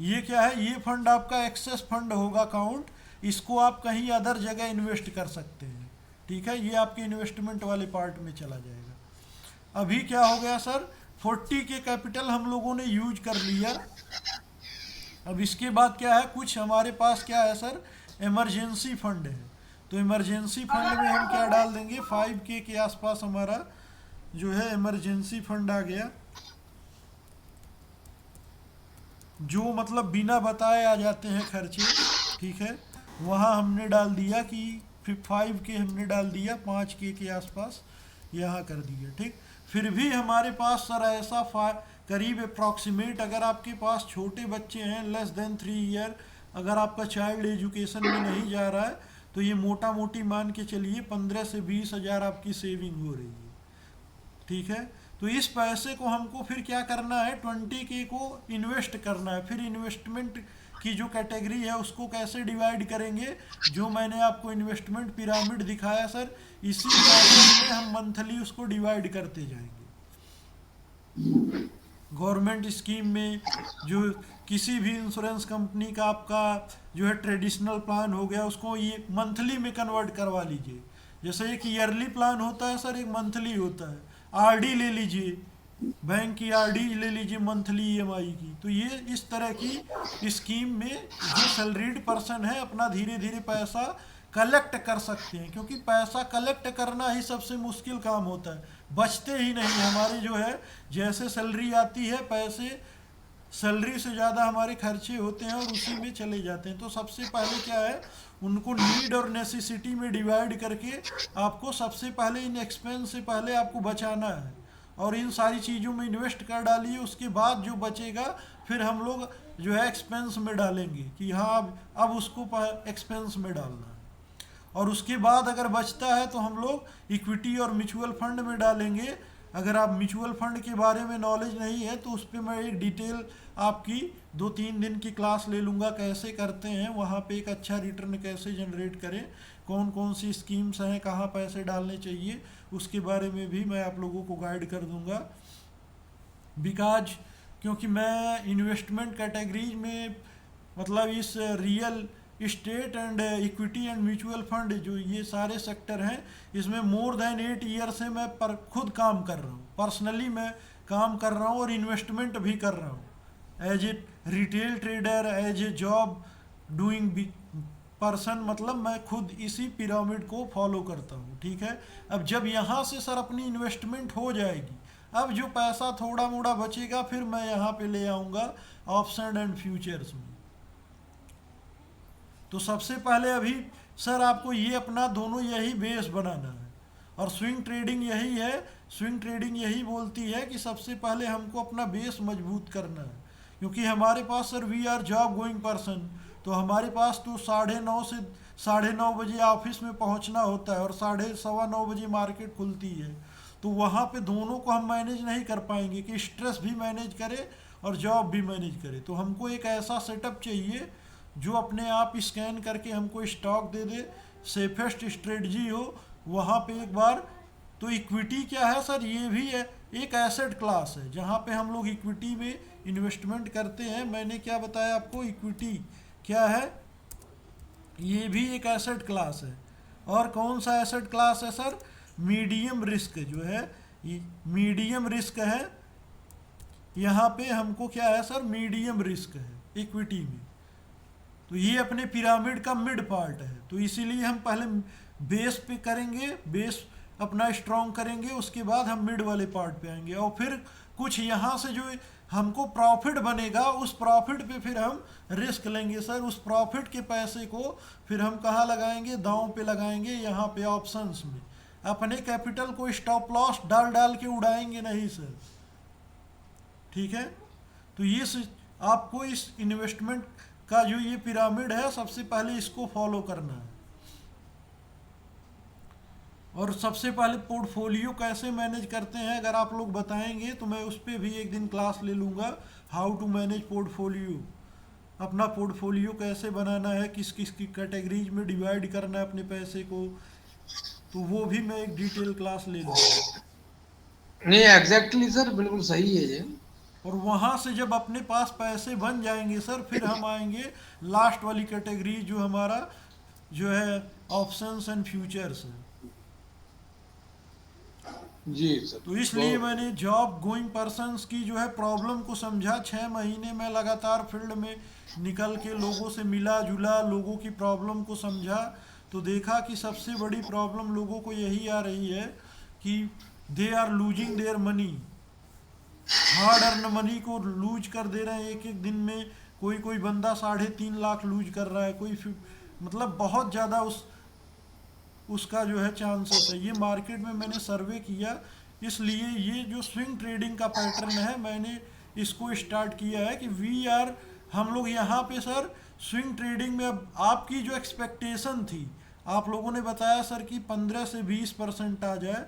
ये क्या है, ये फंड आपका एक्सेस फंड होगा अकाउंट, इसको आप कहीं अदर जगह इन्वेस्ट कर सकते हैं, ठीक है। ये आपके इन्वेस्टमेंट वाले पार्ट में चला जाएगा। अभी क्या हो गया सर, 40K कैपिटल हम लोगों ने यूज कर लिया। अब इसके बाद क्या है, कुछ हमारे पास क्या है सर, इमरजेंसी फंड है। तो इमरजेंसी फंड में हम क्या डाल देंगे, 5K के आसपास हमारा जो है इमरजेंसी फंड आ गया, जो मतलब बिना बताए आ जाते हैं खर्चे, ठीक है। वहाँ हमने डाल दिया कि 5K हमने डाल दिया, 5K के आसपास यहाँ कर दिया, ठीक। फिर भी हमारे पास सर ऐसा करीब अप्रॉक्सीमेट, अगर आपके पास छोटे बच्चे हैं लेस देन 3 ईयर, अगर आपका चाइल्ड एजुकेशन में नहीं जा रहा है, तो ये मोटा मोटी मान के चलिए 15 से 20 हज़ार आपकी सेविंग हो रही है, ठीक है। तो इस पैसे को हमको फिर क्या करना है, 20K को इन्वेस्ट करना है। फिर इन्वेस्टमेंट की जो कैटेगरी है उसको कैसे डिवाइड करेंगे, जो मैंने आपको इन्वेस्टमेंट पिरामिड दिखाया सर, इसी पैटर्न में हम मंथली उसको डिवाइड करते जाएंगे। गवर्नमेंट स्कीम में जो किसी भी इंश्योरेंस कंपनी का आपका जो है ट्रेडिशनल प्लान हो गया, उसको ये मंथली में कन्वर्ट करवा लीजिए। जैसे एक ईयरली प्लान होता है सर, एक मंथली होता है। आरडी ले लीजिए, बैंक की आरडी ले लीजिए मंथली ईएमआई की। तो ये इस तरह की स्कीम में जो सैलरीड पर्सन है अपना धीरे धीरे पैसा कलेक्ट कर सकते हैं, क्योंकि पैसा कलेक्ट करना ही सबसे मुश्किल काम होता है, बचते ही नहीं। हमारे जो है जैसे सैलरी आती है, पैसे सैलरी से ज़्यादा हमारे खर्चे होते हैं और उसी में चले जाते हैं। तो सबसे पहले क्या है, उनको नीड और नेसेसिटी में डिवाइड करके आपको सबसे पहले इन एक्सपेंस से पहले आपको बचाना है, और इन सारी चीज़ों में इन्वेस्ट कर डालिए। उसके बाद जो बचेगा फिर हम लोग जो है एक्सपेंस में डालेंगे कि हाँ अब उसको एक्सपेंस में डालना है। और उसके बाद अगर बचता है तो हम लोग इक्विटी और म्यूचुअल फंड में डालेंगे। अगर आप म्यूचुअल फंड के बारे में नॉलेज नहीं है तो उस पर मैं एक डिटेल आपकी 2-3 दिन की क्लास ले लूँगा, कैसे करते हैं, वहाँ पे एक अच्छा रिटर्न कैसे जनरेट करें, कौन कौन सी स्कीम्स हैं, कहाँ पैसे डालने चाहिए, उसके बारे में भी मैं आप लोगों को गाइड कर दूँगा। बिकॉज क्योंकि मैं इन्वेस्टमेंट कैटेगरीज में मतलब इस real estate and equity and mutual fund जो ये सारे सेक्टर हैं, इसमें मोर देन 8 ईयर से मैं खुद काम कर रहा हूँ, पर्सनली मैं काम कर रहा हूँ और इन्वेस्टमेंट भी कर रहा हूँ as a retail trader, as a job doing person. मतलब मैं खुद इसी पिरामिड को फॉलो करता हूँ, ठीक है। अब जब यहाँ से सर अपनी इन्वेस्टमेंट हो जाएगी, अब जो पैसा थोड़ा मोड़ा बचेगा फिर मैं यहाँ पे ले आऊँगा ऑप्शन एंड फ्यूचर्स में। तो सबसे पहले अभी सर आपको ये अपना दोनों यही बेस बनाना है, और स्विंग ट्रेडिंग यही है। स्विंग ट्रेडिंग यही बोलती है कि सबसे पहले हमको अपना बेस मजबूत करना है, क्योंकि हमारे पास sir we are job going person, तो हमारे पास तो 9:30 से 9:30 बजे ऑफिस में पहुंचना होता है और 9:30 बजे मार्केट खुलती है। तो वहाँ पे दोनों को हम मैनेज नहीं कर पाएंगे कि स्ट्रेस भी मैनेज करे और जॉब भी मैनेज करे। तो हमको एक ऐसा सेटअप चाहिए जो अपने आप स्कैन करके हमको स्टॉक दे दे, सेफेस्ट स्ट्रेटजी हो। वहाँ पे एक बार तो इक्विटी क्या है सर, ये भी है एक एसेट क्लास है जहाँ पे हम लोग इक्विटी में इन्वेस्टमेंट करते हैं। मैंने क्या बताया आपको, इक्विटी क्या है, ये भी एक एसेट क्लास है। और कौन सा एसेट क्लास है सर, मीडियम रिस्क जो है, मीडियम रिस्क है। यहाँ पे हमको क्या है सर, मीडियम रिस्क है इक्विटी में। तो ये अपने पिरामिड का मिड पार्ट है, तो इसीलिए हम पहले बेस पे करेंगे, बेस अपना स्ट्रॉन्ग करेंगे, उसके बाद हम मिड वाले पार्ट पे आएंगे, और फिर कुछ यहाँ से जो हमको प्रॉफिट बनेगा उस प्रॉफिट पे फिर हम रिस्क लेंगे सर। उस प्रॉफिट के पैसे को फिर हम कहाँ लगाएंगे, दांव पे लगाएंगे, यहाँ पे ऑप्शंस में। अपने कैपिटल को स्टॉप लॉस डाल डाल के उड़ाएंगे नहीं सर, ठीक है। तो ये आपको इस इन्वेस्टमेंट का जो ये पिरामिड है, सबसे पहले इसको फॉलो करना है। और सबसे पहले पोर्टफोलियो कैसे मैनेज करते हैं अगर आप लोग बताएंगे तो मैं उस पर भी एक दिन क्लास ले लूँगा, हाउ टू मैनेज पोर्टफोलियो। अपना पोर्टफोलियो कैसे बनाना है, किस किस की कैटेगरीज में डिवाइड करना है अपने पैसे को, तो वो भी मैं एक डिटेल क्लास ले लूँगा। नहीं एग्जैक्टली सर, बिल्कुल सही है ये। और वहाँ से जब अपने पास पैसे बन जाएंगे सर, फिर हम आएंगे लास्ट वाली कैटेगरी जो हमारा जो है ऑप्शंस एंड फ्यूचर्स है। जी सर। तो इसलिए मैंने जॉब गोइंग पर्सन्स की जो है प्रॉब्लम को समझा। 6 महीने में लगातार फील्ड में निकल के लोगों से मिला जुला, लोगों की प्रॉब्लम को समझा, तो देखा कि सबसे बड़ी प्रॉब्लम लोगों को यही आ रही है कि they are losing their money, hard earn money को लूज कर दे रहे हैं एक एक दिन में। कोई बंदा 3.5 लाख लूज कर रहा है, मतलब बहुत ज़्यादा उसका जो है चांसेस है। ये मार्केट में मैंने सर्वे किया, इसलिए ये जो स्विंग ट्रेडिंग का पैटर्न है मैंने इसको स्टार्ट किया है कि हम लोग यहाँ पे सर स्विंग ट्रेडिंग में, अब आपकी जो एक्सपेक्टेशन थी, आप लोगों ने बताया सर कि 15 से 20% आ जाए,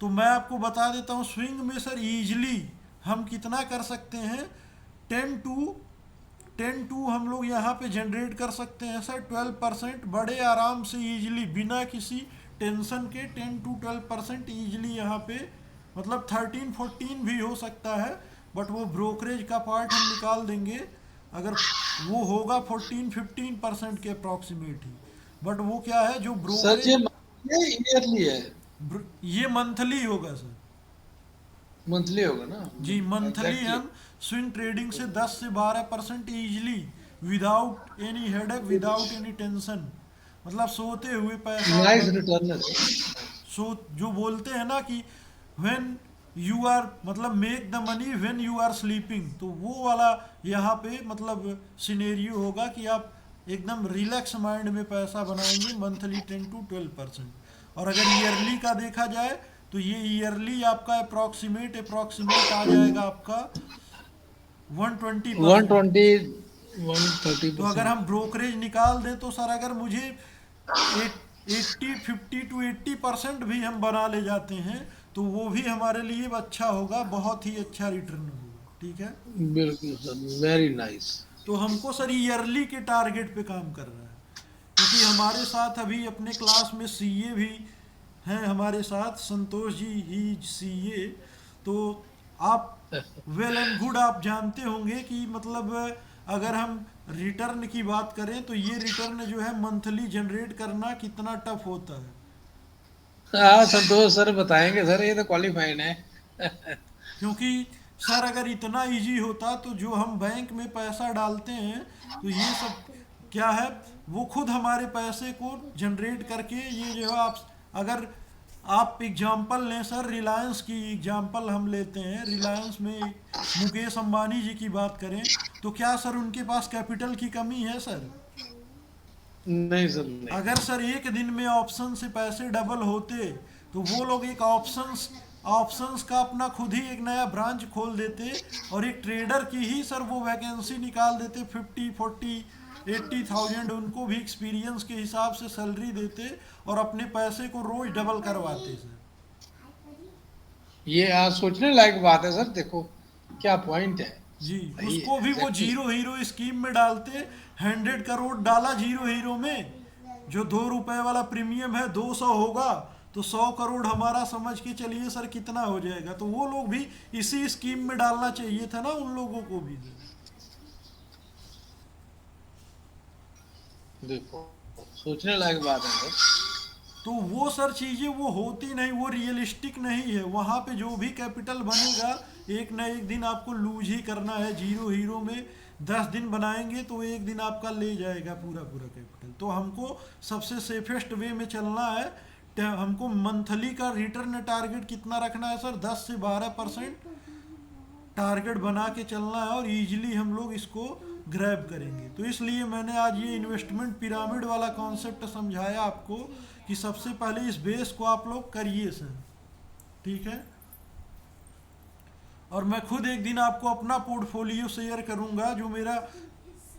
तो मैं आपको बता देता हूँ स्विंग में सर ईजिली हम कितना कर सकते हैं, 10 टू हम लोग यहाँ पे जनरेट कर सकते हैं सर 12%, बड़े आराम से ईजिली बिना किसी टेंशन के 10 to 12% ईजिली यहाँ पे, मतलब 13-14 भी हो सकता है, बट वो ब्रोकरेज का पार्ट हम निकाल देंगे। अगर वो होगा 14-15% के अप्रॉक्सीमेट ही, बट वो क्या है जो सर ये ब्रोकरेज, ईयरली है, ये मंथली होगा सर, मंथली होगा ना जी मंथली। Exactly. हम स्विंग ट्रेडिंग से 10 से 12% easily, without any headache, without any tension, मतलब सोते हुए पैसा। नाइस रिटर्न है। सो जो बोलते हैं ना कि व्हेन यू आर, मतलब make the money when you are sleeping, तो वो वाला यहाँ पे मतलब सिनेरियो होगा कि आप एकदम रिलैक्स माइंड में पैसा बनाएंगे मंथली 10 to 12%। और अगर ईयरली का देखा जाए तो ये ईयरली आपका अप्रॉक्सीमेट आ जाएगा आपका 120%। 130। तो अगर हम ब्रोकरेज निकाल दें तो सर अगर मुझे 50 to 80% भी हम बना ले जाते हैं तो वो भी हमारे लिए अच्छा होगा, बहुत ही अच्छा रिटर्न होगा, ठीक है। बिल्कुल सर, वेरी नाइस। तो हमको सर ईयरली के टारगेट पे काम कर रहा है, क्योंकि हमारे साथ अभी अपने क्लास में सीए भी हैं हमारे साथ, संतोष जी ही सीए। तो आप वेल एंड गुड आप जानते होंगे कि मतलब अगर हम रिटर्न की बात करें तो ये रिटर्न जो है मंथली जनरेट करना कितना टफ होता है। हाँ संतोष सर बताएंगे सर, ये तो क्वालिफाइड है। क्योंकि सर अगर इतना इजी होता तो जो हम बैंक में पैसा डालते हैं तो ये सब क्या है, वो खुद हमारे पैसे को जनरेट करके, ये जो है अगर आप एग्जाम्पल लें सर, रिलायंस की एग्जाम्पल हम लेते हैं, रिलायंस में मुकेश अंबानी जी की बात करें तो क्या सर उनके पास कैपिटल की कमी है सर? नहीं सर नहीं। अगर सर एक दिन में ऑप्शन से पैसे डबल होते तो वो लोग एक ऑप्शंस का अपना खुद ही एक नया ब्रांच खोल देते और एक ट्रेडर की ही सर वो वैकेंसी निकाल देते, 50-40-80,000 उनको भी एक्सपीरियंस के हिसाब से सैलरी देते और अपने पैसे को रोज डबल करवाते सर। ये आज सोचने लायक बात है सर, देखो क्या पॉइंट है जी। सही उसको है, भी वो exactly. जीरो हीरो स्कीम में डालते, 100 करोड़ डाला जीरो हीरो में, जो 2 रुपए वाला प्रीमियम है 200 होगा तो 100 करोड़ हमारा समझ के चलिए सर कितना हो जाएगा। तो वो लोग भी इसी स्कीम में डालना चाहिए था ना उन लोगों को भी। देखो सोचने लायक बात है सर। तो वो सर चीज़ें वो होती नहीं, वो रियलिस्टिक नहीं है। वहाँ पे जो भी कैपिटल बनेगा एक ना एक दिन आपको लूज ही करना है। जीरो हीरो में 10 दिन बनाएंगे तो एक दिन आपका ले जाएगा पूरा पूरा कैपिटल। तो हमको सबसे सेफेस्ट वे में चलना है। हमको मंथली का रिटर्न टारगेट कितना रखना है सर, 10 से 12% टारगेट बना के चलना है और इजीली हम लोग इसको ग्रैब करेंगे। तो इसलिए मैंने आज ये इन्वेस्टमेंट पिरामिड वाला कॉन्सेप्ट समझाया आपको कि सबसे पहले इस बेस को आप लोग करिए सर, ठीक है। और मैं खुद एक दिन आपको अपना पोर्टफोलियो शेयर करूंगा जो मेरा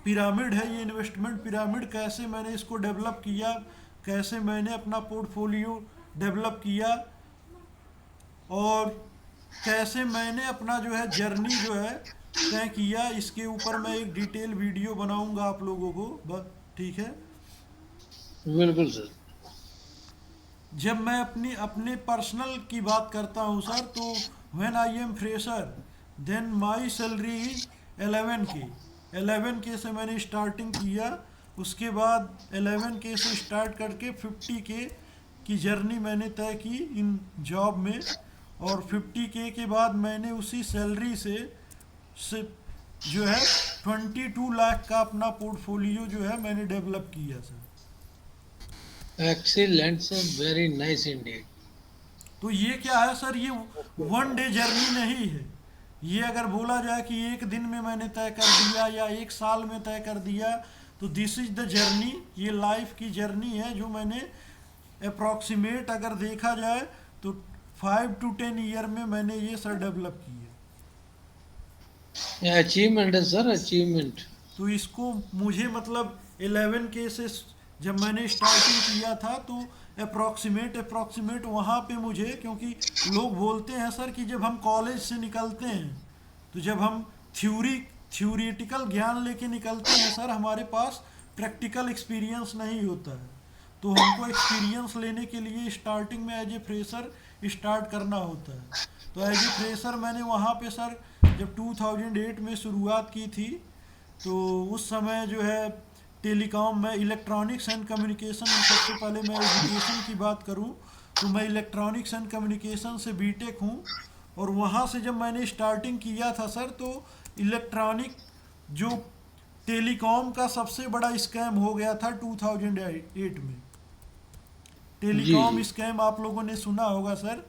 पिरामिड है, ये इन्वेस्टमेंट पिरामिड, कैसे मैंने इसको डेवलप किया, कैसे मैंने अपना पोर्टफोलियो डेवलप किया और कैसे मैंने अपना जो है जर्नी जो है तय किया। इसके ऊपर मैं एक डिटेल वीडियो बनाऊंगा आप लोगों को, बस ठीक है। बिल्कुल सर। जब मैं अपने पर्सनल की बात करता हूँ सर, तो when I am fresher then my salary is 11K। 11K से मैंने स्टार्टिंग किया, उसके बाद 11K से स्टार्ट करके 50K की जर्नी मैंने तय की इन जॉब में। और 50K के बाद मैंने उसी सैलरी से जो है 22 लाख का अपना पोर्टफोलियो जो है मैंने डेवलप किया sir. Excellent sir, very nice Indeed. तो ये क्या है सर, ये वन डे जर्नी नहीं है। ये अगर बोला जाए कि एक दिन में मैंने तय कर दिया या एक साल में तय कर दिया, तो दिस इज द जर्नी, ये लाइफ की जर्नी है जो मैंने अप्रॉक्सीमेट अगर देखा जाए तो 5 to 10 ईयर में मैंने ये सर डेवलप किया। अचीवमेंट है सर, अचीवमेंट। तो इसको मुझे मतलब 11K से जब मैंने स्टार्टिंग किया था तो अप्रॉक्सीमेट वहाँ पे मुझे, क्योंकि लोग बोलते हैं सर कि जब हम कॉलेज से निकलते हैं तो जब हम थ्योरेटिकल ज्ञान लेके निकलते हैं सर, हमारे पास प्रैक्टिकल एक्सपीरियंस नहीं होता है। तो हमको एक्सपीरियंस लेने के लिए स्टार्टिंग में एज ए फ्रेशर स्टार्ट करना होता है। तो एज ए फ्रेशर मैंने वहाँ पे सर जब 2008 में शुरुआत की थी, तो उस समय जो है टेलीकॉम में इलेक्ट्रॉनिक्स एंड कम्युनिकेशन में, सबसे पहले मैं एजुकेशन की बात करूं तो मैं इलेक्ट्रॉनिक्स एंड कम्युनिकेशन से बीटेक हूं। और वहां से जब मैंने स्टार्टिंग किया था सर, तो इलेक्ट्रॉनिक जो टेलीकॉम का सबसे बड़ा स्कैम हो गया था 2008 में। टेलीकॉम स्कैम आप लोगों ने सुना होगा सर।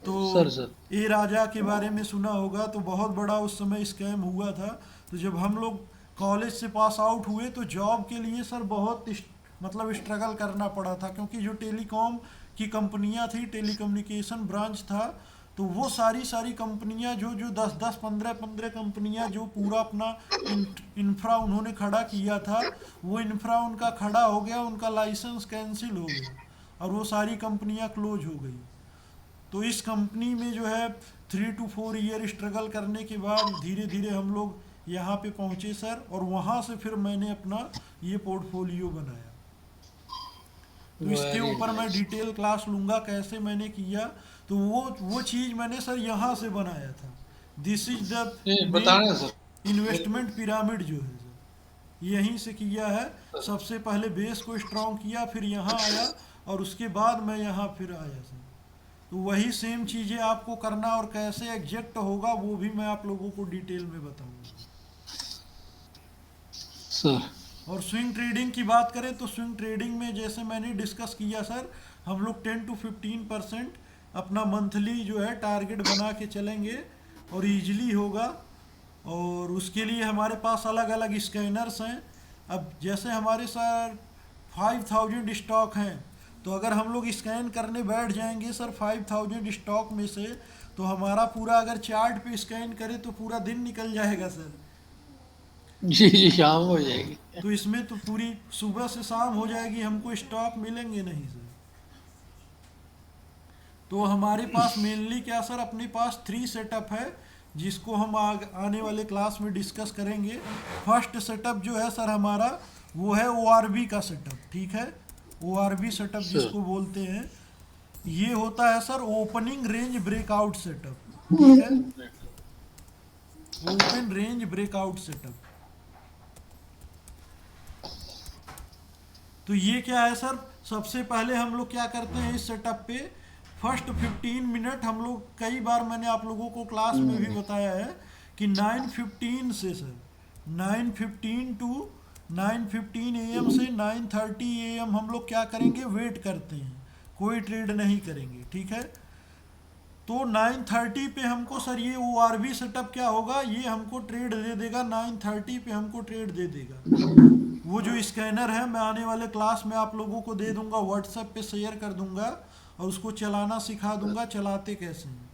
तो सर ए राजा के बारे में सुना होगा, तो बहुत बड़ा उस समय स्कैम हुआ था। तो जब हम लोग कॉलेज से पास आउट हुए तो जॉब के लिए सर बहुत मतलब स्ट्रगल करना पड़ा था, क्योंकि जो टेलीकॉम की कंपनियां थी, टेलीकम्युनिकेशन ब्रांच था, तो वो सारी कंपनियां जो 10-15 कंपनियां जो पूरा अपना इंफ्रा उन्होंने खड़ा किया था, वो इंफ्रा उनका खड़ा हो गया, उनका लाइसेंस कैंसिल हो गया और वो सारी कंपनियां क्लोज हो गई। तो इस कंपनी में जो है 3 to 4 ईयर स्ट्रगल करने के बाद धीरे धीरे हम लोग यहाँ पे पहुँचे सर। और वहाँ से फिर मैंने अपना ये पोर्टफोलियो बनाया। तो इसके ऊपर मैं डिटेल क्लास लूँगा कैसे मैंने किया। तो वो चीज़ मैंने सर यहाँ से बनाया था। दिस इज द बताना सर, इन्वेस्टमेंट पिरामिड जो है सर, यहीं से किया है। सबसे पहले बेस को स्ट्रॉन्ग किया, फिर यहाँ आया और उसके बाद मैं यहाँ फिर आया सर। तो वही सेम चीज़ें आपको करना और कैसे एग्जैक्ट होगा वो भी मैं आप लोगों को डिटेल में बताऊंगा सर। और स्विंग ट्रेडिंग की बात करें तो स्विंग ट्रेडिंग में जैसे मैंने डिस्कस किया सर, हम लोग 10 to 15% अपना मंथली जो है टारगेट बना के चलेंगे और इजीली होगा। और उसके लिए हमारे पास अलग अलग स्कैनर्स हैं। अब जैसे हमारे सर 5000 स्टॉक हैं, तो अगर हम लोग स्कैन करने बैठ जाएंगे सर 5000 स्टॉक में से, तो हमारा पूरा अगर चार्ट पे स्कैन करें तो पूरा दिन निकल जाएगा सर। जी शाम हो जाएगी। तो इसमें तो पूरी सुबह से शाम हो जाएगी, हमको स्टॉक मिलेंगे नहीं सर। तो हमारे पास मेनली क्या सर, अपने पास 3 सेटअप है जिसको हम आने वाले क्लास में डिस्कस करेंगे। फर्स्ट सेटअप जो है सर हमारा वो है ORB का सेटअप, ठीक है। ORB सेटअप जिसको बोलते हैं, ये होता है sir opening range breakout setup, ठीक है, ओपन रेंज ब्रेकआउट सेटअप। तो ये क्या है सर, सबसे पहले हम लोग क्या करते हैं इस सेटअप पे, फर्स्ट 15 मिनट हम लोग, कई बार मैंने आप लोगों को क्लास में भी बताया है कि 9:15 से सर 9:15 टू 9:15 AM से 9:30 AM हम लोग क्या करेंगे, वेट करते हैं, कोई ट्रेड नहीं करेंगे, ठीक है। तो 9:30 पे हमको सर ये ORV सेटअप क्या होगा, ये हमको ट्रेड दे देगा, 9:30 पे हमको ट्रेड दे देगा। वो जो स्कैनर है मैं आने वाले क्लास में आप लोगों को दे दूंगा, व्हाट्सएप पे शेयर कर दूंगा और उसको चलाना सिखा दूंगा, चलाते कैसे हैं,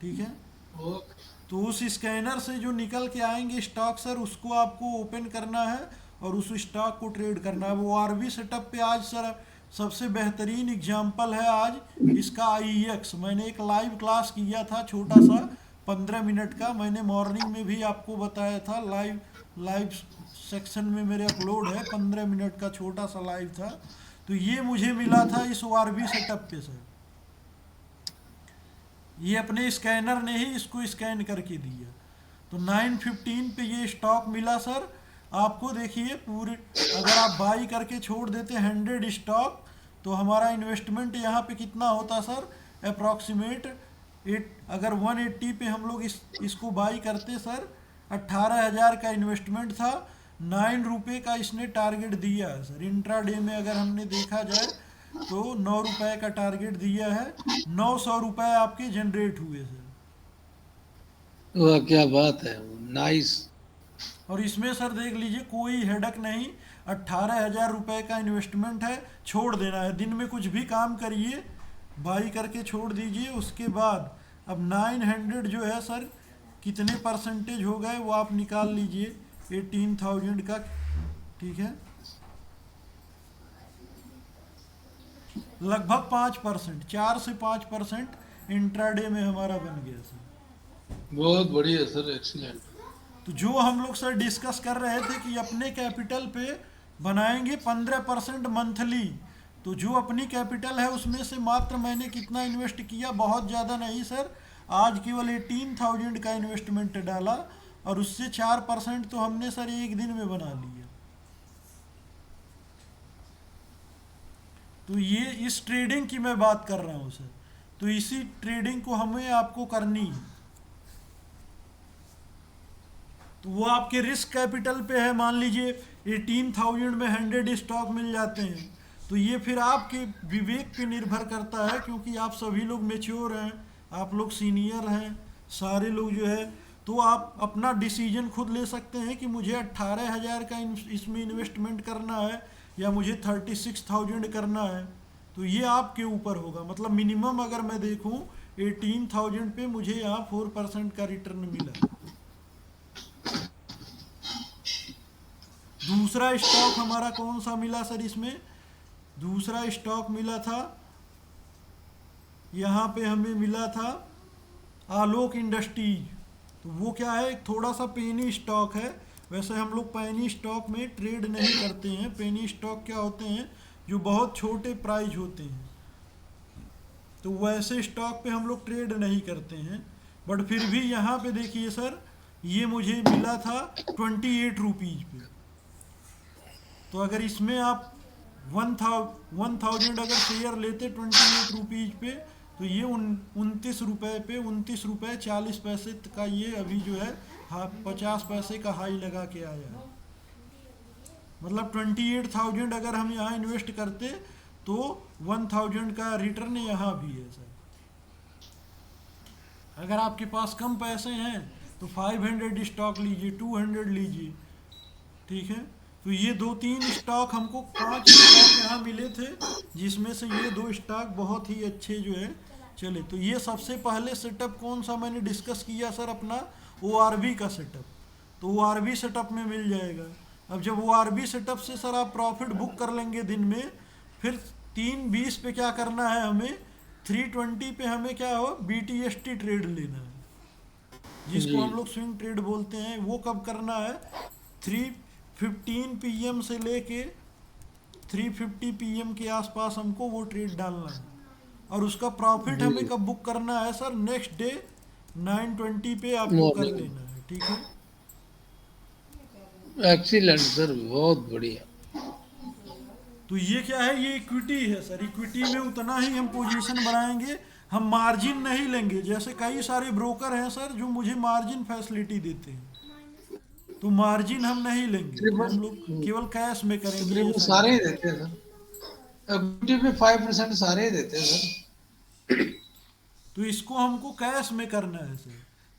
ठीक है। तो उस स्कैनर से जो निकल के आएंगे स्टॉक सर, उसको आपको ओपन करना है और उस स्टॉक को ट्रेड करना है। वो ORV सेटअप पे आज सर सबसे बेहतरीन एग्जांपल है आज इसका IEX। मैंने एक लाइव क्लास किया था छोटा सा 15 मिनट का, मैंने मॉर्निंग में भी आपको बताया था, लाइव सेक्शन में मेरे अपलोड है, 15 मिनट का छोटा सा लाइव था। तो ये मुझे मिला था इस ORV सेटअप पे सर, ये अपने स्कैनर ने ही इसको स्कैन करके दिया। तो 9:15 पे ये स्टॉक मिला सर आपको। देखिए पूरे, अगर आप बाई करके छोड़ देते 100 स्टॉक तो हमारा इन्वेस्टमेंट यहाँ पे कितना होता सर, अप्रॉक्सीमेट अगर 180 पे हम लोग इसको बाई करते सर, 18,000 का इन्वेस्टमेंट था, 9 रुपये का इसने टारगेट दिया है सर। इंट्राडे में अगर हमने देखा जाए तो 9 रुपये का टारगेट दिया है, 900 रुपये आपके जनरेट हुए सर। वाह क्या बात है, नाइस। और इसमें सर देख लीजिए कोई हेडक नहीं, 18,000 रुपये का इन्वेस्टमेंट है, छोड़ देना है, दिन में कुछ भी काम करिए, बाई करके छोड़ दीजिए। उसके बाद अब 900 जो है सर कितने परसेंटेज हो गए वो आप निकाल लीजिए 18,000 का, ठीक है, लगभग 5%, 4 से 5% इंट्राडे में हमारा बन गया सर। बहुत बढ़िया सर, एक्सीलेंट। तो जो हम लोग सर डिस्कस कर रहे थे कि अपने कैपिटल पे बनाएंगे 15% मंथली, तो जो अपनी कैपिटल है उसमें से मात्र मैंने कितना इन्वेस्ट किया, बहुत ज़्यादा नहीं सर, आज केवल 18,000 का इन्वेस्टमेंट डाला और उससे 4% तो हमने सर एक दिन में बना लिया। तो ये इस ट्रेडिंग की मैं बात कर रहा हूँ सर। तो इसी ट्रेडिंग को हमें आपको करनी है। तो वो आपके रिस्क कैपिटल पे है, मान लीजिए 18,000 में 100 स्टॉक मिल जाते हैं, तो ये फिर आपके विवेक पे निर्भर करता है, क्योंकि आप सभी लोग मैच्योर हैं, आप लोग सीनियर हैं, सारे लोग जो है, तो आप अपना डिसीजन खुद ले सकते हैं कि मुझे 18,000 का इसमें इन्वेस्टमेंट करना है या मुझे 36,000 करना है। तो ये आपके ऊपर होगा। मतलब मिनिमम अगर मैं देखूं 18,000 पे मुझे यहाँ 4% का रिटर्न मिला। दूसरा स्टॉक हमारा कौन सा मिला सर, इसमें दूसरा स्टॉक मिला था, यहाँ पे हमें मिला था आलोक इंडस्ट्रीज। तो वो क्या है, थोड़ा सा पेनी स्टॉक है। वैसे हम लोग पेनी स्टॉक में ट्रेड नहीं करते हैं। पेनी स्टॉक क्या होते हैं, जो बहुत छोटे प्राइस होते हैं, तो वैसे स्टॉक पे हम लोग ट्रेड नहीं करते हैं। बट फिर भी यहाँ पे देखिए सर, ये मुझे मिला था 28 रुपीज़ पे। तो अगर इसमें आप 1,000 अगर शेयर लेते 28 रुपीज़ पे, तो ये 29 रुपये पे 29 रुपये 40 पैसे का ये अभी जो है 50 पैसे का हाई लगा के आया है। मतलब 28,000 अगर हम यहाँ इन्वेस्ट करते तो 1,000 का रिटर्न यहाँ भी है सर। अगर आपके पास कम पैसे हैं तो 500 स्टॉक लीजिए, 200 लीजिए, ठीक है। तो ये 2-3 स्टॉक, हमको 5 स्टॉक यहाँ मिले थे, जिसमें से ये 2 स्टॉक बहुत ही अच्छे जो है चले। तो ये सबसे पहले सेटअप कौन सा मैंने डिस्कस किया सर, अपना ORV का सेटअप। तो ORV सेटअप में मिल जाएगा। अब जब ORV सेटअप से सर आप प्रॉफिट बुक कर लेंगे दिन में, फिर 3:20 पे क्या करना है हमें, 3:20 पे हमें क्या हो, BTST ट्रेड लेना है, जिसको हम लोग स्विंग ट्रेड बोलते हैं। वो कब करना है, 3:15 PM से लेके 3:50 PM के आसपास हमको वो ट्रेड डालना है। और उसका प्रॉफिट हमें कब बुक करना है सर? नेक्स्ट डे 9:20 पे आपको कर Morning. लेना है, ठीक है? एक्सीलेंट सर, बहुत बढ़िया। तो ये क्या है? ये इक्विटी है सर। इक्विटी में उतना ही हम पोजीशन बनाएंगे, हम मार्जिन नहीं लेंगे। जैसे कई सारे ब्रोकर हैं सर जो मुझे मार्जिन फैसिलिटी देते हैं, तो मार्जिन हम नहीं लेंगे, तो हम लोग केवल कैश में करेंगे ये तकरीबन सारी सारे ही चीजें। देते हैं सर, इक्विटी पे 5% सारे ही देते हैं सर। तो इसको हमको कैश में करना है सर।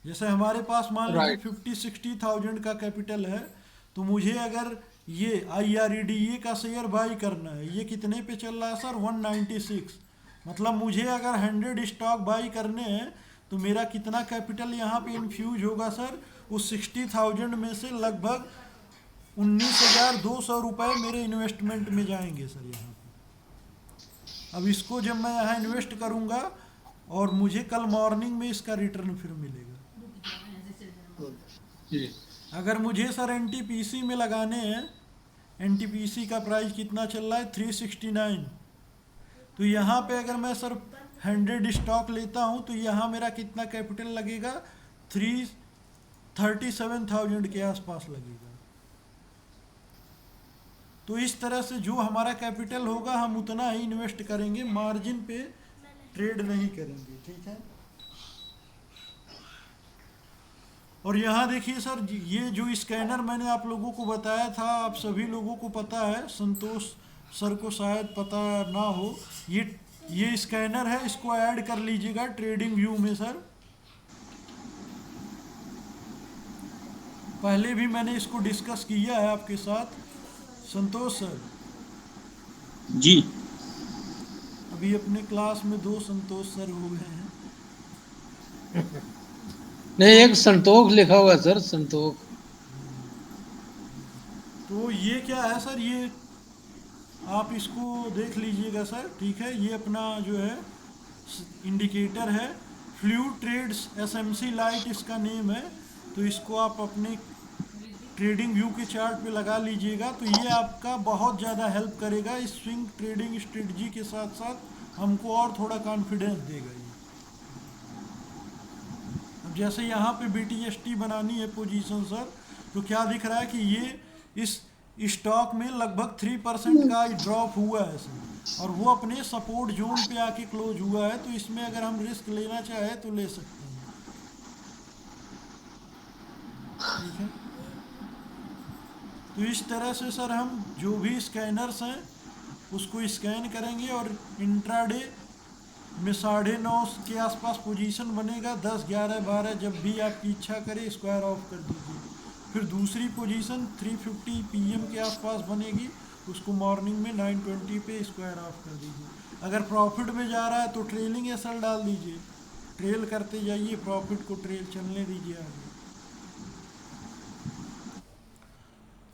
जैसे हमारे पास मान लीजिए राइट। 50-60 थाउजेंड का कैपिटल है, तो मुझे अगर ये IREDA का शेयर बाई करना है, ये कितने पे चल रहा है सर? 196। मतलब मुझे अगर 100 स्टॉक बाई करने हैं तो मेरा कितना कैपिटल यहाँ पे इन्फ्यूज होगा सर? उस 60,000 में से लगभग 19,200 रुपये मेरे इन्वेस्टमेंट में जाएंगे सर यहाँ पे। अब इसको जब मैं यहाँ इन्वेस्ट करूँगा और मुझे कल मॉर्निंग में इसका रिटर्न फिर मिलेगा। जी। अगर मुझे सर NTPC में लगाने हैं, NTPC का प्राइस कितना चल रहा है? 369। तो यहाँ पे अगर मैं सर 100 स्टॉक लेता हूँ तो यहाँ मेरा कितना कैपिटल लगेगा? 337,000 के आसपास लगेगा। तो इस तरह से जो हमारा कैपिटल होगा हम उतना ही इन्वेस्ट करेंगे, मार्जिन पे ट्रेड नहीं करेंगे, ठीक है? और यहाँ देखिए सर, ये जो स्कैनर मैंने आप लोगों को बताया था, आप सभी लोगों को पता है, संतोष सर को शायद पता ना हो। ये स्कैनर है, इसको ऐड कर लीजिएगा ट्रेडिंग व्यू में सर। पहले भी मैंने इसको डिस्कस किया है आपके साथ, संतोष सर। जी। अभी अपने क्लास में 2 संतोष सर हो गए हैं। नहीं, एक संतोष लिखा हुआ है सर, संतोष। तो ये क्या है सर? ये आप इसको देख लीजिएगा सर, ठीक है? ये अपना जो है इंडिकेटर है, फ्लूइड ट्रेड्स SMC लाइट इसका नेम है। तो इसको आप अपने ट्रेडिंग व्यू के चार्ट पे लगा लीजिएगा, तो ये आपका बहुत ज़्यादा हेल्प करेगा इस स्विंग ट्रेडिंग स्ट्रेटजी के साथ साथ, हमको और थोड़ा कॉन्फिडेंस देगा ये। अब जैसे यहाँ पे BTST बनानी है पोजीशन सर, तो क्या दिख रहा है कि ये इस स्टॉक में लगभग 3% का ड्रॉप हुआ है सर, और वो अपने सपोर्ट जोन पे आके क्लोज हुआ है। तो इसमें अगर हम रिस्क लेना चाहे तो ले सकते हैं, ठीक है? तो इस तरह से सर हम जो भी स्कैनर्स हैं उसको स्कैन करेंगे, और इंट्राडे में 9:30 के आसपास पोजीशन बनेगा, 10, 11, 12 जब भी आपकी इच्छा करे स्क्वायर ऑफ कर दीजिए। फिर दूसरी पोजीशन 3:50 PM के आसपास बनेगी, उसको मॉर्निंग में 9:20 पे स्क्वायर ऑफ कर दीजिए। अगर प्रॉफिट में जा रहा है तो ट्रेलिंग SL डाल दीजिए, ट्रेल करते जाइए, प्रॉफिट को ट्रेल चलने दीजिए आगे।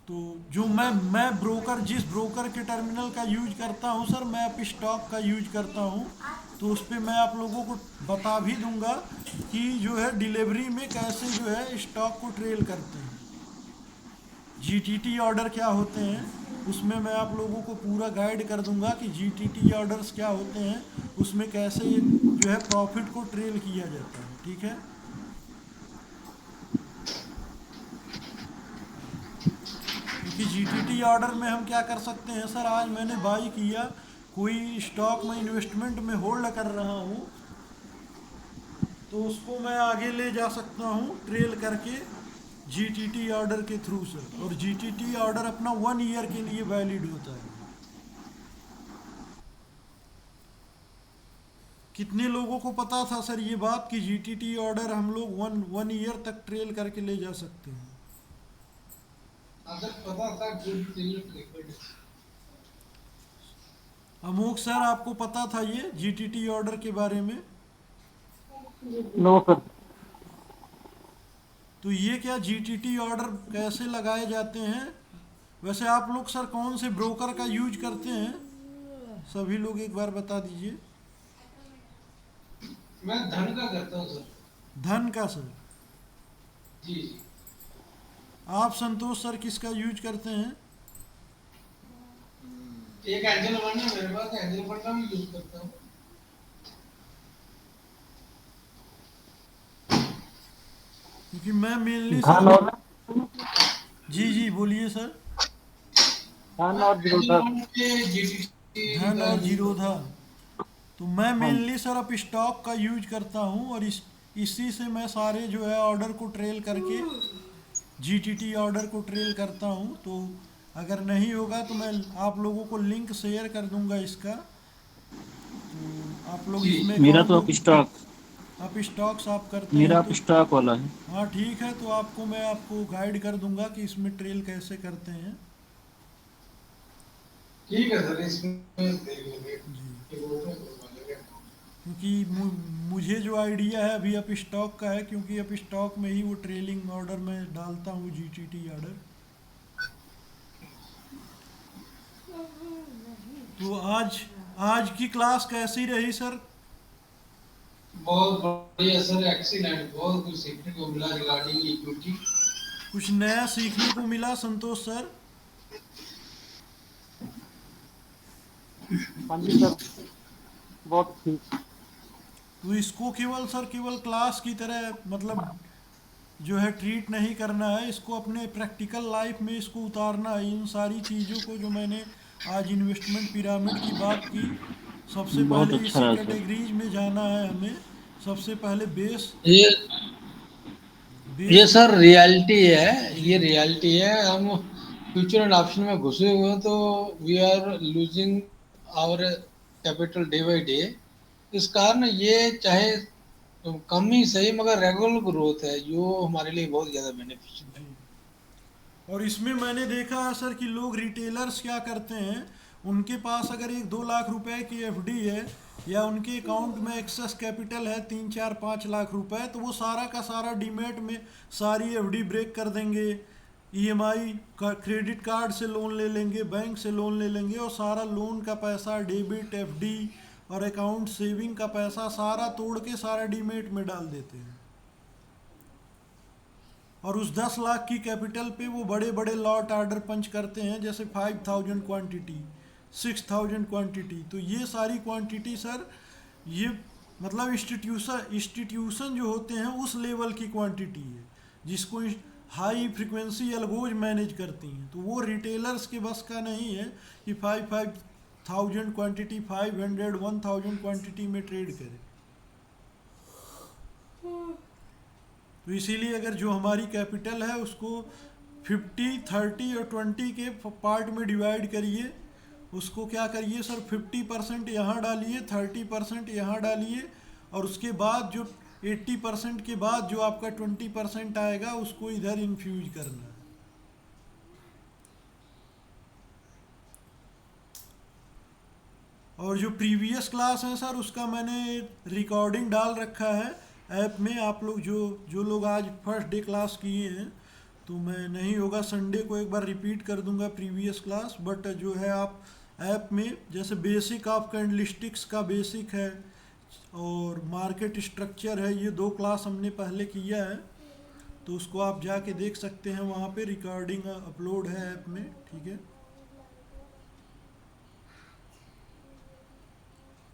तो जो मैं ब्रोकर, जिस ब्रोकर के टर्मिनल का यूज करता हूँ सर, मैं अप स्टॉक का यूज करता हूँ, तो उस पर मैं आप लोगों को बता भी दूंगा कि जो है डिलीवरी में कैसे जो है स्टॉक को ट्रेल करते हैं, GTT ऑर्डर क्या होते हैं, उसमें मैं आप लोगों को पूरा गाइड कर दूंगा कि GTT ऑर्डर्स क्या होते हैं, उसमें कैसे जो है प्रॉफिट को ट्रेल किया जाता है, ठीक है? क्योंकि GTT ऑर्डर में हम क्या कर सकते हैं सर, आज मैंने बाई किया, कोई स्टॉक में इन्वेस्टमेंट में होल्ड कर रहा हूँ, तो उसको मैं आगे ले जा सकता हूँ ट्रेल करके GTT ऑर्डर के थ्रू सर। और GTT ऑर्डर अपना 1 ईयर के लिए वैलिड होता है। कितने लोगों को पता था सर ये बात कि GTT ऑर्डर हम लोग 1 ईयर तक ट्रेल करके ले जा सकते हैं? अगर पता था, गुड। अमोक सर, आपको पता था ये GTT ऑर्डर के बारे में? No sir. तो ये क्या GTT ऑर्डर कैसे लगाए जाते हैं? वैसे आप लोग सर कौन से ब्रोकर का यूज करते हैं? सभी लोग एक बार बता दीजिए। मैं धन का करता हूँ सर। धन का सर? जी। आप संतोष सर किसका यूज करते हैं? एक एंजल फंड है मेरे पास, एंजल फंड का भी यूज करता हूँ। क्योंकि मैं मेनली धान सर, और जी जी बोलिए सर। धान और जीरोधा। धन और जीरोधा, तो मैं हाँ जी। मेनली सर अब स्टॉक का यूज करता हूँ, और इसी से मैं सारे जो है ऑर्डर को ट्रेल करके जीटीटी ऑर्डर को ट्रेल करता हूँ। तो अगर नहीं होगा तो मैं आप लोगों को लिंक शेयर कर दूंगा इसका, तो आप लोग इसमें मेरा अकाउंट, तो अब स्टॉक आप स्टॉक्स आप करते मेरा हैं अब तो स्टॉक वाला है। हाँ ठीक है, तो आपको मैं आपको गाइड कर दूंगा कि इसमें ट्रेल कैसे करते हैं। ठीक है सर, इसमें देख लेंगे। जी, ये बोल रहे हैं, करवा लेंगे। क्योंकि मुझे जो आइडिया है अभी अप स्टॉक का है, क्योंकि अप स्टॉक में ही वो ट्रेलिंग ऑर्डर में डालता हूँ, जीटीटी ऑर्डर। तो आज आज की क्लास कैसी रही सर? बहुत बढ़िया सर, एक्सीलेंट, बहुत कुछ सीखने को मिला रिगार्डिंग इक्विटी। कुछ नया सीखने को मिला संतोष सर? हाँ जी सर, बहुत ठीक। तो इसको केवल सर केवल क्लास की तरह मतलब जो है ट्रीट नहीं करना है, इसको अपने प्रैक्टिकल लाइफ में इसको उतारना है। इन सारी चीज़ों को जो मैंने आज इन्वेस्टमेंट पिरामिड की बात की, सबसे बहुत पहले अच्छा इसी रहा सर। कैटेगरीज में जाना है हमें। सबसे पहले बेस ये बेस सर रियलिटी है, जी ये रियलिटी है। हम फ्यूचर एंड ऑप्शन में घुसे हुए हैं, तो we are losing our capital day by day. इस कारण ये चाहे कम ही सही मगर रेगुलर ग्रोथ है, जो हमारे लिए बहुत ज़्यादा बेनिफिशियल जी। और इसमें मैंने देखा है सर कि लोग रिटेलर्स क्या करते हैं, उनके पास अगर 1-2 लाख रुपए की एफडी है, या उनके अकाउंट में एक्सेस कैपिटल है 3-4-5 लाख रुपए, तो वो सारा का सारा डीमेट में सारी एफडी ब्रेक कर देंगे, ईएमआई का क्रेडिट कार्ड से लोन ले लेंगे, बैंक से लोन ले लेंगे, और सारा लोन का पैसा, डेबिट, एफडी और अकाउंट सेविंग का पैसा सारा तोड़ के सारा डीमेट में डाल देते हैं। और उस 10 लाख की कैपिटल पे वो बड़े बड़े लॉट ऑर्डर पंच करते हैं, जैसे 5,000 क्वांटिटी, 6,000 क्वांटिटी। तो ये सारी क्वांटिटी सर, ये मतलब इंस्टीट्यूशन जो होते हैं उस लेवल की क्वांटिटी है, जिसको हाई फ्रिक्वेंसी एल्गोज मैनेज करती हैं। तो वो रिटेलर्स के बस का नहीं है कि 5,000 क्वांटिटी, 500, 1,000 क्वांटिटी में ट्रेड करें। तो इसीलिए अगर जो हमारी कैपिटल है उसको 50, 30 और 20 के पार्ट में डिवाइड करिए। उसको क्या करिए सर, 50% यहाँ डालिए, 30% यहाँ डालिए, और उसके बाद जो 80% के बाद जो आपका 20% आएगा उसको इधर इन्फ्यूज करना है। और जो प्रीवियस क्लास है सर, उसका मैंने रिकॉर्डिंग डाल रखा है ऐप में। आप लोग जो लोग आज फर्स्ट डे क्लास किए हैं, तो मैं नहीं होगा संडे को एक बार रिपीट कर दूंगा प्रीवियस क्लास। बट जो है आप ऐप में जैसे बेसिक ऑफ कैंडलस्टिक्स का बेसिक है, और मार्केट स्ट्रक्चर है, ये 2 क्लास हमने पहले किया है, तो उसको आप जाके देख सकते हैं, वहाँ पे रिकॉर्डिंग अपलोड है ऐप में। ठीक है,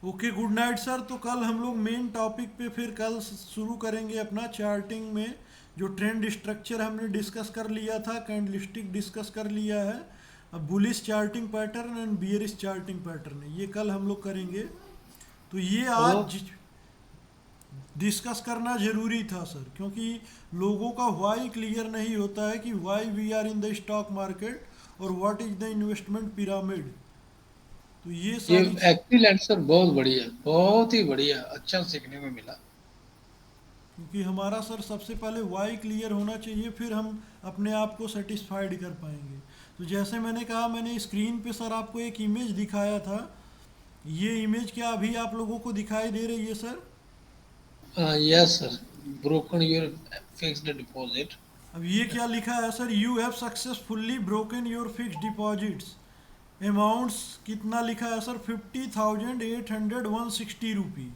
ओके, गुड नाइट सर। तो कल हम लोग मेन टॉपिक पे फिर कल शुरू करेंगे अपना चार्टिंग में। जो ट्रेंड स्ट्रक्चर हमने डिस्कस कर लिया था, कैंडलस्टिक डिस्कस कर लिया है, अब bullish charting pattern and bearish charting pattern, ये कल हम लोग करेंगे। तो ये आज डिस्कस करना ज़रूरी था सर, क्योंकि लोगों का वाई क्लियर नहीं होता है कि why we are in the stock market और what is the investment pyramid. तो ये सारी एक्सीलेंट सर, बहुत बढ़िया, बहुत ही बढ़िया, अच्छा सीखने को मिला। क्योंकि हमारा सर सबसे पहले वाई क्लियर होना चाहिए, फिर हम अपने आप को सेटिस्फाइड कर पाएंगे। तो जैसे मैंने कहा, मैंने स्क्रीन पे सर आपको एक इमेज दिखाया था, ये इमेज क्या अभी आप लोगों को दिखाई दे रही है sir? Yes sir, broken your fixed deposit. अब ये क्या लिखा है sir, you have successfully broken your fix deposits. Amounts कितना लिखा है सर, 50,800 रुपीज़।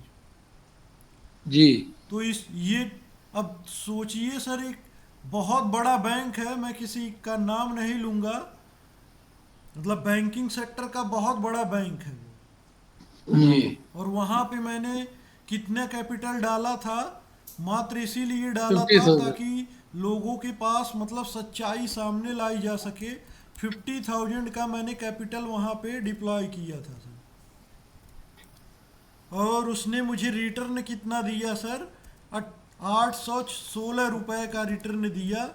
जी तो ये अब सोचिए सर, एक बहुत बड़ा बैंक है, मैं किसी का नाम नहीं लूँगा, मतलब बैंकिंग सेक्टर का बहुत बड़ा बैंक है वो। जी और वहाँ पे मैंने कितना कैपिटल डाला था, मात्र इसीलिए डाला 50,000 था ताकि लोगों के पास मतलब सच्चाई सामने लाई जा सके। 50,000 का मैंने कैपिटल वहाँ पे डिप्लॉय किया था सर, और उसने मुझे रिटर्न कितना दिया सर? 816 रुपये का रिटर्न दिया।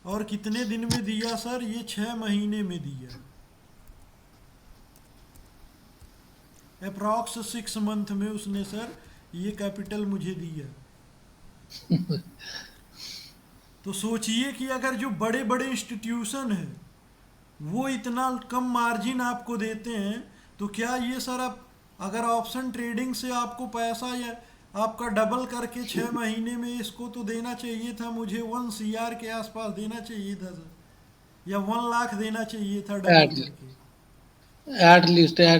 और कितने दिन में दिया सर? ये 6 महीने में दिया, अप्रॉक्स 6 मंथ में उसने सर ये कैपिटल मुझे दिया। तो सोचिए कि अगर जो बड़े बड़े इंस्टीट्यूशन हैं वो इतना कम मार्जिन आपको देते हैं, तो क्या ये सर आप अगर ऑप्शन ट्रेडिंग से आपको पैसा या आपका डबल करके 6 महीने में इसको तो देना चाहिए था मुझे 1 CR के आसपास देना चाहिए था सर, या 1 लाख देना चाहिए था डबल At- करके। एट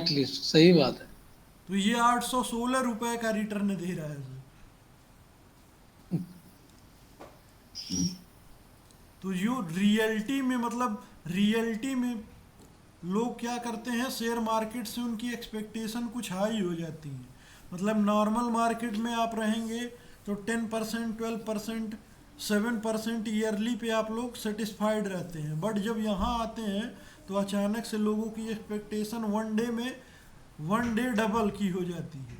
लीस्ट सही बात है। तो ये 816 रुपये का रिटर्न दे रहा है सर। तो जो रियलिटी में मतलब रियलिटी में लोग क्या करते हैं, शेयर मार्केट से उनकी एक्सपेक्टेशन कुछ हाई हो जाती है। मतलब नॉर्मल मार्केट में आप रहेंगे तो 10%, 12%, 7% ईयरली पे आप लोग सेटिस्फाइड रहते हैं, बट जब यहाँ आते हैं तो अचानक से लोगों की एक्सपेक्टेशन वन डे डबल की हो जाती है।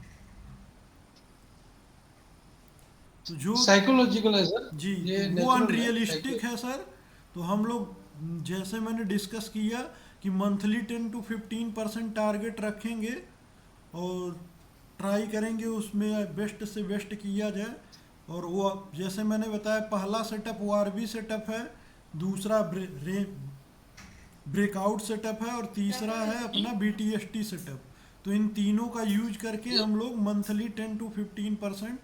तो जो साइकोलॉजिकल है सर, जी, ये तो वो नेचुरल है अनरियलिस्टिक है सर। तो हम लोग जैसे मैंने डिस्कस किया कि मंथली 10 to 15% टारगेट रखेंगे और ट्राई करेंगे उसमें बेस्ट से बेस्ट किया जाए। और वो जैसे मैंने बताया, पहला सेटअप ORB सेटअप है, दूसरा ब्रेकआउट सेटअप है, और तीसरा है अपना BTST सेटअप। तो इन तीनों का यूज करके हम लोग मंथली 10 to 15%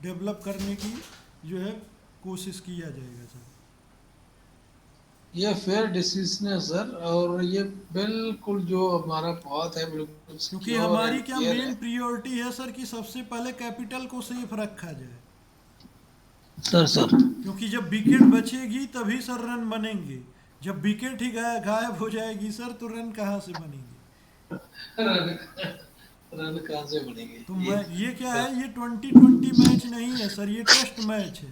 डेवलप करने की जो है कोशिश किया जाएगा सर। ये फेयर डिसीजन है सर, और ये बिल्कुल जो हमारा बहुत है बिल्कुल क्योंकि सिक्योर हमारी एंड क्या क्लियर मेन है। प्रायोरिटी है सर कि सबसे पहले कैपिटल को सेफ रखा जाए, सर क्योंकि जब विकेट बचेगी तभी सर रन बनेंगे। जब विकेट ही गायब हो जाएगी सर तो रन कहाँ से बनेंगे? रन रन कहाँ से बनेंगे तो मैं ये क्या है, ये 2020 मैच नहीं है सर, ये टेस्ट मैच है।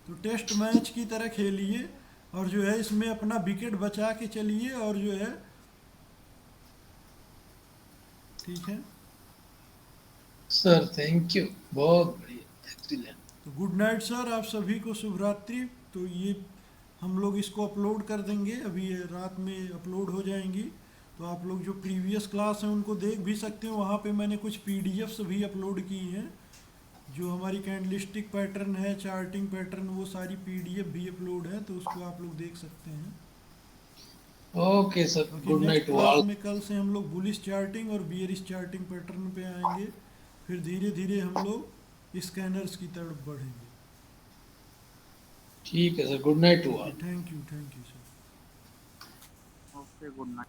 तो टेस्ट मैच की तरह खेलिए और जो है इसमें अपना विकेट बचा के चलिए, और जो है ठीक है। सर थैंक यू, बहुत बढ़िया, एक्सीलेंट। तो गुड नाइट सर, आप सभी को शुभ रात्रि। तो ये हम लोग इसको अपलोड कर देंगे, अभी ये रात में अपलोड हो जाएंगी। तो आप लोग जो प्रीवियस क्लास हैं उनको देख भी सकते हैं, वहाँ पे मैंने कुछ PDFs भी अपलोड की हैं। जो हमारी कैंडलिस्टिक पैटर्न है, चार्टिंग पैटर्न, वो सारी PDF भी अपलोड है, तो उसको आप लोग देख सकते हैं। ओके सर, क्योंकि good next night to class all. में कल से हम लोग बुलिश चार्टिंग और बियरिश चार्टिंग पैटर्न पे आएंगे, फिर धीरे धीरे हम लोग स्कैनर्स की तरफ बढ़ेंगे। ठीक है sir, good night to all. Thank you sir. Okay, good night.